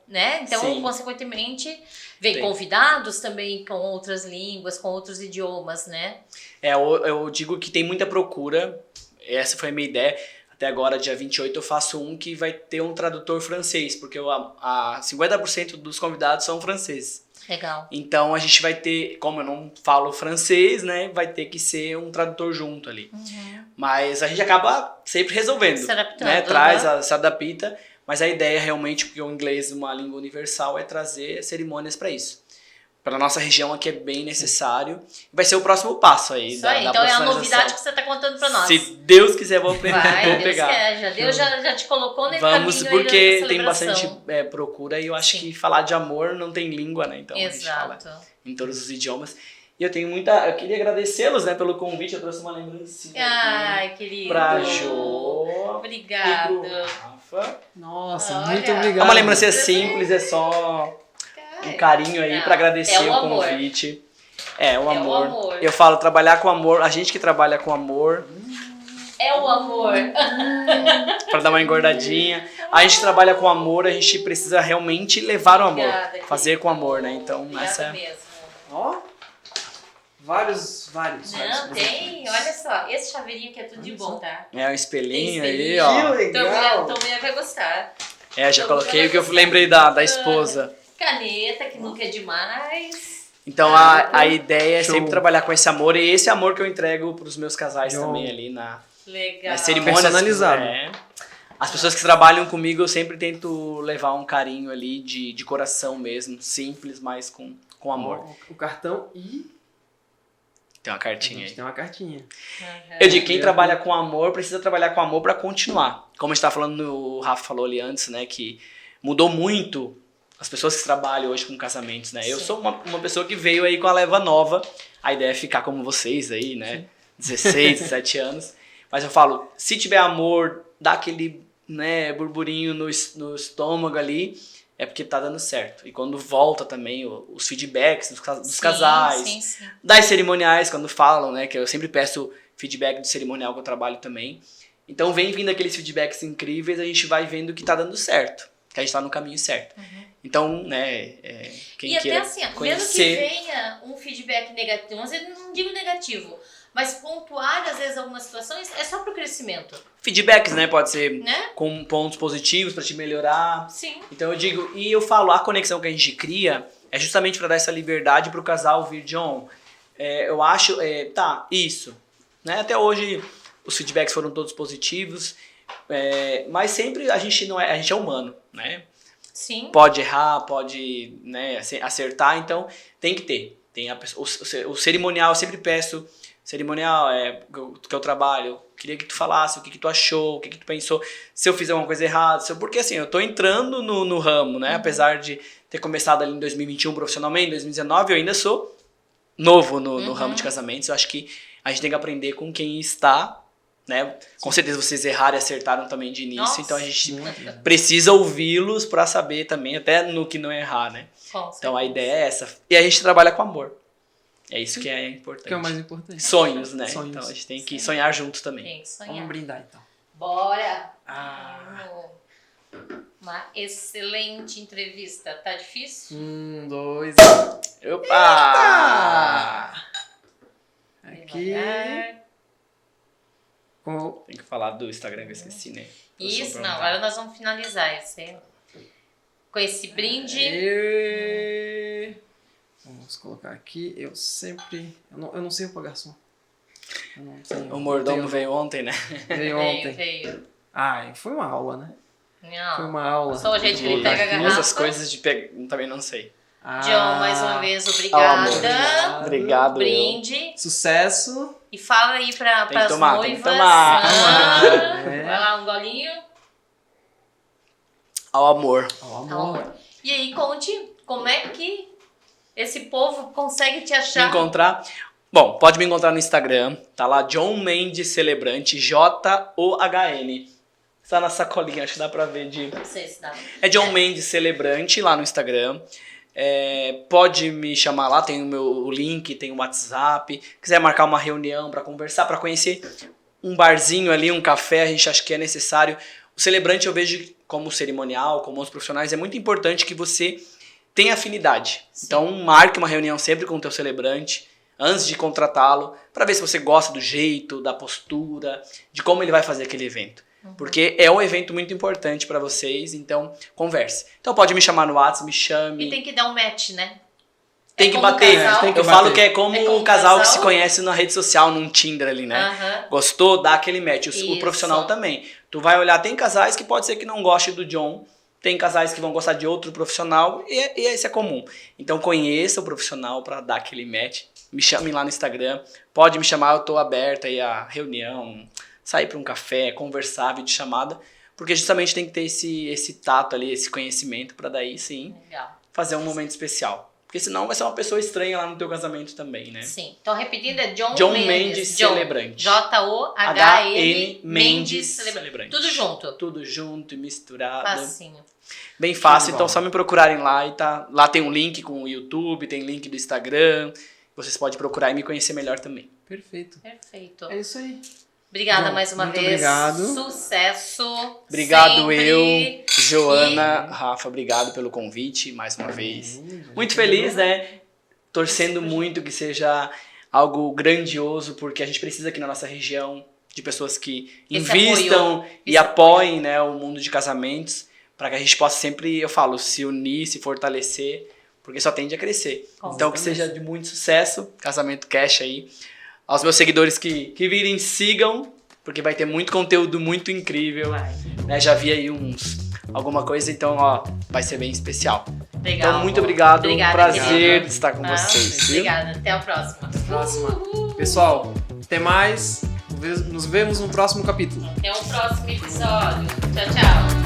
B: né? Então,
A: Sim.
B: consequentemente, vem convidados também com outras línguas, com outros idiomas, né?
A: Eu digo que tem muita procura. Essa foi a minha ideia. Até agora, dia 28, eu faço um que vai ter um tradutor francês, porque 50% dos convidados são franceses.
B: Legal.
A: Então a gente vai ter, como eu não falo francês, né, vai ter que ser um tradutor junto ali. Mas a gente acaba sempre resolvendo,
B: se adaptando,
A: né? Se adapta, mas a ideia realmente, porque o inglês é uma língua universal, é trazer cerimônias para isso. Para nossa região aqui é bem necessário. Vai ser o próximo passo aí.
B: Isso aí, então é a novidade que você está contando para nós.
A: Se Deus quiser, vou aprender, vou
B: Deus
A: pegar.
B: Quer, Deus já te colocou nesse
A: Vamos,
B: caminho
A: porque
B: aí da
A: tem
B: celebração.
A: bastante procura e eu acho que falar de amor não tem língua, né? Então a gente fala em todos os idiomas. E eu tenho eu queria agradecê-los, né, pelo convite. Eu trouxe uma lembrancinha
B: Ai,
A: aqui
B: querido.
A: pra Jo.
B: Obrigada.
A: E pro Rafa.
C: Nossa,
B: Olha,
C: muito
A: É
C: obrigado.
A: uma lembrancinha simples, é só um carinho aí pra agradecer o convite. É o amor.
B: amor.
A: Eu falo, trabalhar com amor, a gente que trabalha com amor.
B: É o amor.
A: Pra dar uma engordadinha. A gente trabalha com amor, a gente precisa realmente levar o amor.
B: Obrigada,
A: fazer com amor, né? Então,
B: Obrigada
A: essa é...
B: mesmo.
C: Ó, vários.
B: Não, tem. Olha só, esse chaveirinho aqui é tudo de bom, tá?
A: É um espelhinho
B: Tem
A: aí,
B: espelhinho.
A: ó.
C: legal.
B: Tua mulher vai gostar.
A: Já coloquei o que eu lembrei da esposa.
B: Caneta, que nunca é demais.
A: Então a ideia é
C: Show.
A: sempre trabalhar com esse amor, e esse amor que eu entrego pros meus casais também ali
B: Legal.
A: nas cerimônias.
C: Personalizado.
A: As pessoas que trabalham comigo, eu sempre tento levar um carinho ali de coração mesmo, simples, mas com amor.
C: Ó, o cartão e
A: Tem uma
C: a
A: cartinha
C: gente
A: aí.
C: tem uma cartinha.
A: Eu digo, quem trabalha com amor precisa trabalhar com amor para continuar. Como a gente estava falando, o Rafa falou ali antes, né, que mudou muito as pessoas que trabalham hoje com casamentos, né? Eu sou uma pessoa que veio aí com a leva nova. A ideia é ficar como vocês aí, né? 16, 17 anos. Mas eu falo, se tiver amor, dá aquele, né, burburinho no estômago ali, é porque tá dando certo. E quando volta também os feedbacks dos casais, das cerimoniais, quando falam, né? Que eu sempre peço feedback do cerimonial que eu trabalho também. Então vem vindo aqueles feedbacks incríveis, a gente vai vendo que tá dando certo. Que a gente tá no caminho certo. Então, né, quem
B: e até
A: queira
B: assim,
A: conhecer...
B: mesmo que venha um feedback negativo, mas eu não digo negativo, Mas pontuar, às vezes, algumas situações é só pro crescimento,
A: Feedbacks, né? Pode ser
B: né?
A: com pontos positivos pra te melhorar.
B: Sim.
A: Então eu digo, e eu falo, a conexão que a gente cria é justamente pra dar essa liberdade pro casal vir, John, eu acho, tá, isso. Né? Até hoje os feedbacks foram todos positivos, mas sempre a gente é humano, né?
B: Sim.
A: Pode errar, pode, né, acertar, então tem que ter. Tem o cerimonial, eu sempre peço, cerimonial que eu trabalho, queria que tu falasse o que tu achou, o que tu pensou, se eu fizer alguma coisa errada, porque assim, eu tô entrando no ramo, né? Apesar de ter começado ali em 2021 profissionalmente, em 2019, eu ainda sou novo no ramo de casamentos. Eu acho que a gente tem que aprender com quem está, né? Com certeza vocês erraram e acertaram também de início,
B: Nossa.
A: então a gente precisa ouvi-los para saber também, até no que não errar, né? Então a ideia é essa. E a gente trabalha com amor. É isso que é importante.
C: Que é o mais importante.
A: Sonhos, né?
C: Sonhos.
A: Então a gente tem que sonhar juntos também.
B: Tem que sonhar.
C: Vamos brindar então.
B: Bora!
C: Ah.
B: Uma excelente entrevista. Tá difícil?
C: 2.
A: Opa!
C: Aqui.
B: Devagar.
A: Tem que falar do Instagram que eu esqueci, né?
B: Isso, não. Agora nós vamos finalizar com esse brinde.
C: Vamos colocar aqui. Eu não sei o garçom. Eu não sei.
A: O mordomo veio ontem, né?
C: Veio ontem.
B: Veio.
C: Ai, foi uma aula, né?
B: Não.
C: Foi uma aula.
B: Só o jeito que ele pega a garrafa.
A: Essas coisas de pegar, também não sei.
B: John, mais uma vez, obrigada.
A: Obrigado.
B: Brinde.
C: Sucesso.
B: E fala aí para
A: Tem que
B: as
A: tomar,
B: noivas.
A: tem que tomar.
C: É.
B: Vai lá, um golinho.
A: Ao amor.
C: Ao amor.
B: Amor. E aí, conte como é que esse povo consegue te
A: Me
B: achar.
A: encontrar. Bom, pode me encontrar no Instagram. Tá lá, John Mendes Celebrante, JOHN. Está na sacolinha, acho que dá pra ver de...
B: Não sei se dá.
A: É John Mendes Celebrante lá no Instagram. Pode me chamar lá, tem o link, tem o WhatsApp. Quiser marcar uma reunião pra conversar, pra conhecer um barzinho ali, um café, a gente acha que é necessário. O celebrante eu vejo como cerimonial, como os profissionais, é muito importante que você tenha afinidade.
B: Sim.
A: Então marque uma reunião sempre com o teu celebrante, antes de contratá-lo, pra ver se você gosta do jeito, da postura, de como ele vai fazer aquele evento. Porque é um evento muito importante pra vocês, então converse. Então pode me chamar no WhatsApp, me chame.
B: E tem que dar um match, né?
A: Tem que
B: como
A: bater.
B: casal.
C: Tem que
A: Eu
C: bater.
A: falo que é como
B: É como
A: o casal que
B: casal.
A: se conhece na rede social, num Tinder ali, né?
B: Aham.
A: Gostou? Dá aquele match. O
B: Isso.
A: profissional também. Tu vai olhar, tem casais que pode ser que não goste do John, tem casais que vão gostar de outro profissional, e esse é comum. Então conheça o profissional pra dar aquele match. Me chame lá no Instagram. Pode me chamar, eu tô aberta aí a reunião, sair pra um café, conversar, videochamada. Porque justamente tem que ter esse tato ali, esse conhecimento pra daí sim
B: Legal.
A: fazer um momento especial. Porque senão vai ser uma pessoa estranha lá no teu casamento também, né?
B: Sim. Então, repetindo, é John
A: Mendes
B: Mendes.
A: Celebrante.
B: JOHN Mendes Celebrante. Tudo junto.
A: Tudo junto e misturado.
B: Facinho.
A: Bem fácil,
C: Tudo
A: então
C: bom.
A: só me procurarem lá e tá. Lá tem um link com o YouTube, tem link do Instagram. Vocês podem procurar e me conhecer melhor também.
C: Perfeito.
B: Perfeito.
C: É isso aí.
B: Obrigada
C: Bom,
B: mais uma
C: muito
B: vez.
C: obrigado.
B: Sucesso.
A: Obrigado
B: sempre.
A: eu, Joana, Rafa, obrigado pelo convite mais uma vez. Muito feliz, né? Torcendo muito que seja algo grandioso, porque a gente precisa aqui na nossa região de pessoas que
B: Esse
A: invistam
B: apoio.
A: e
B: Esse
A: apoiem, né, o mundo de casamentos, para que a gente possa sempre, eu falo, se unir, se fortalecer, porque só tende a crescer.
B: Com
A: Então que
B: certeza.
A: seja de muito sucesso, Casamento Cash aí. Aos meus seguidores que virem, sigam, porque vai ter muito conteúdo muito incrível.
B: Vai.
A: Né? Já vi aí alguma coisa, então ó, vai ser bem especial.
B: Legal.
A: Então muito obrigado,
B: Obrigada,
A: um prazer
B: querida.
A: de estar com vocês. Viu?
B: Obrigada, até a próxima.
C: Próxima. Pessoal, até mais. Nos vemos no próximo capítulo.
B: Até o próximo episódio. Tchau, tchau.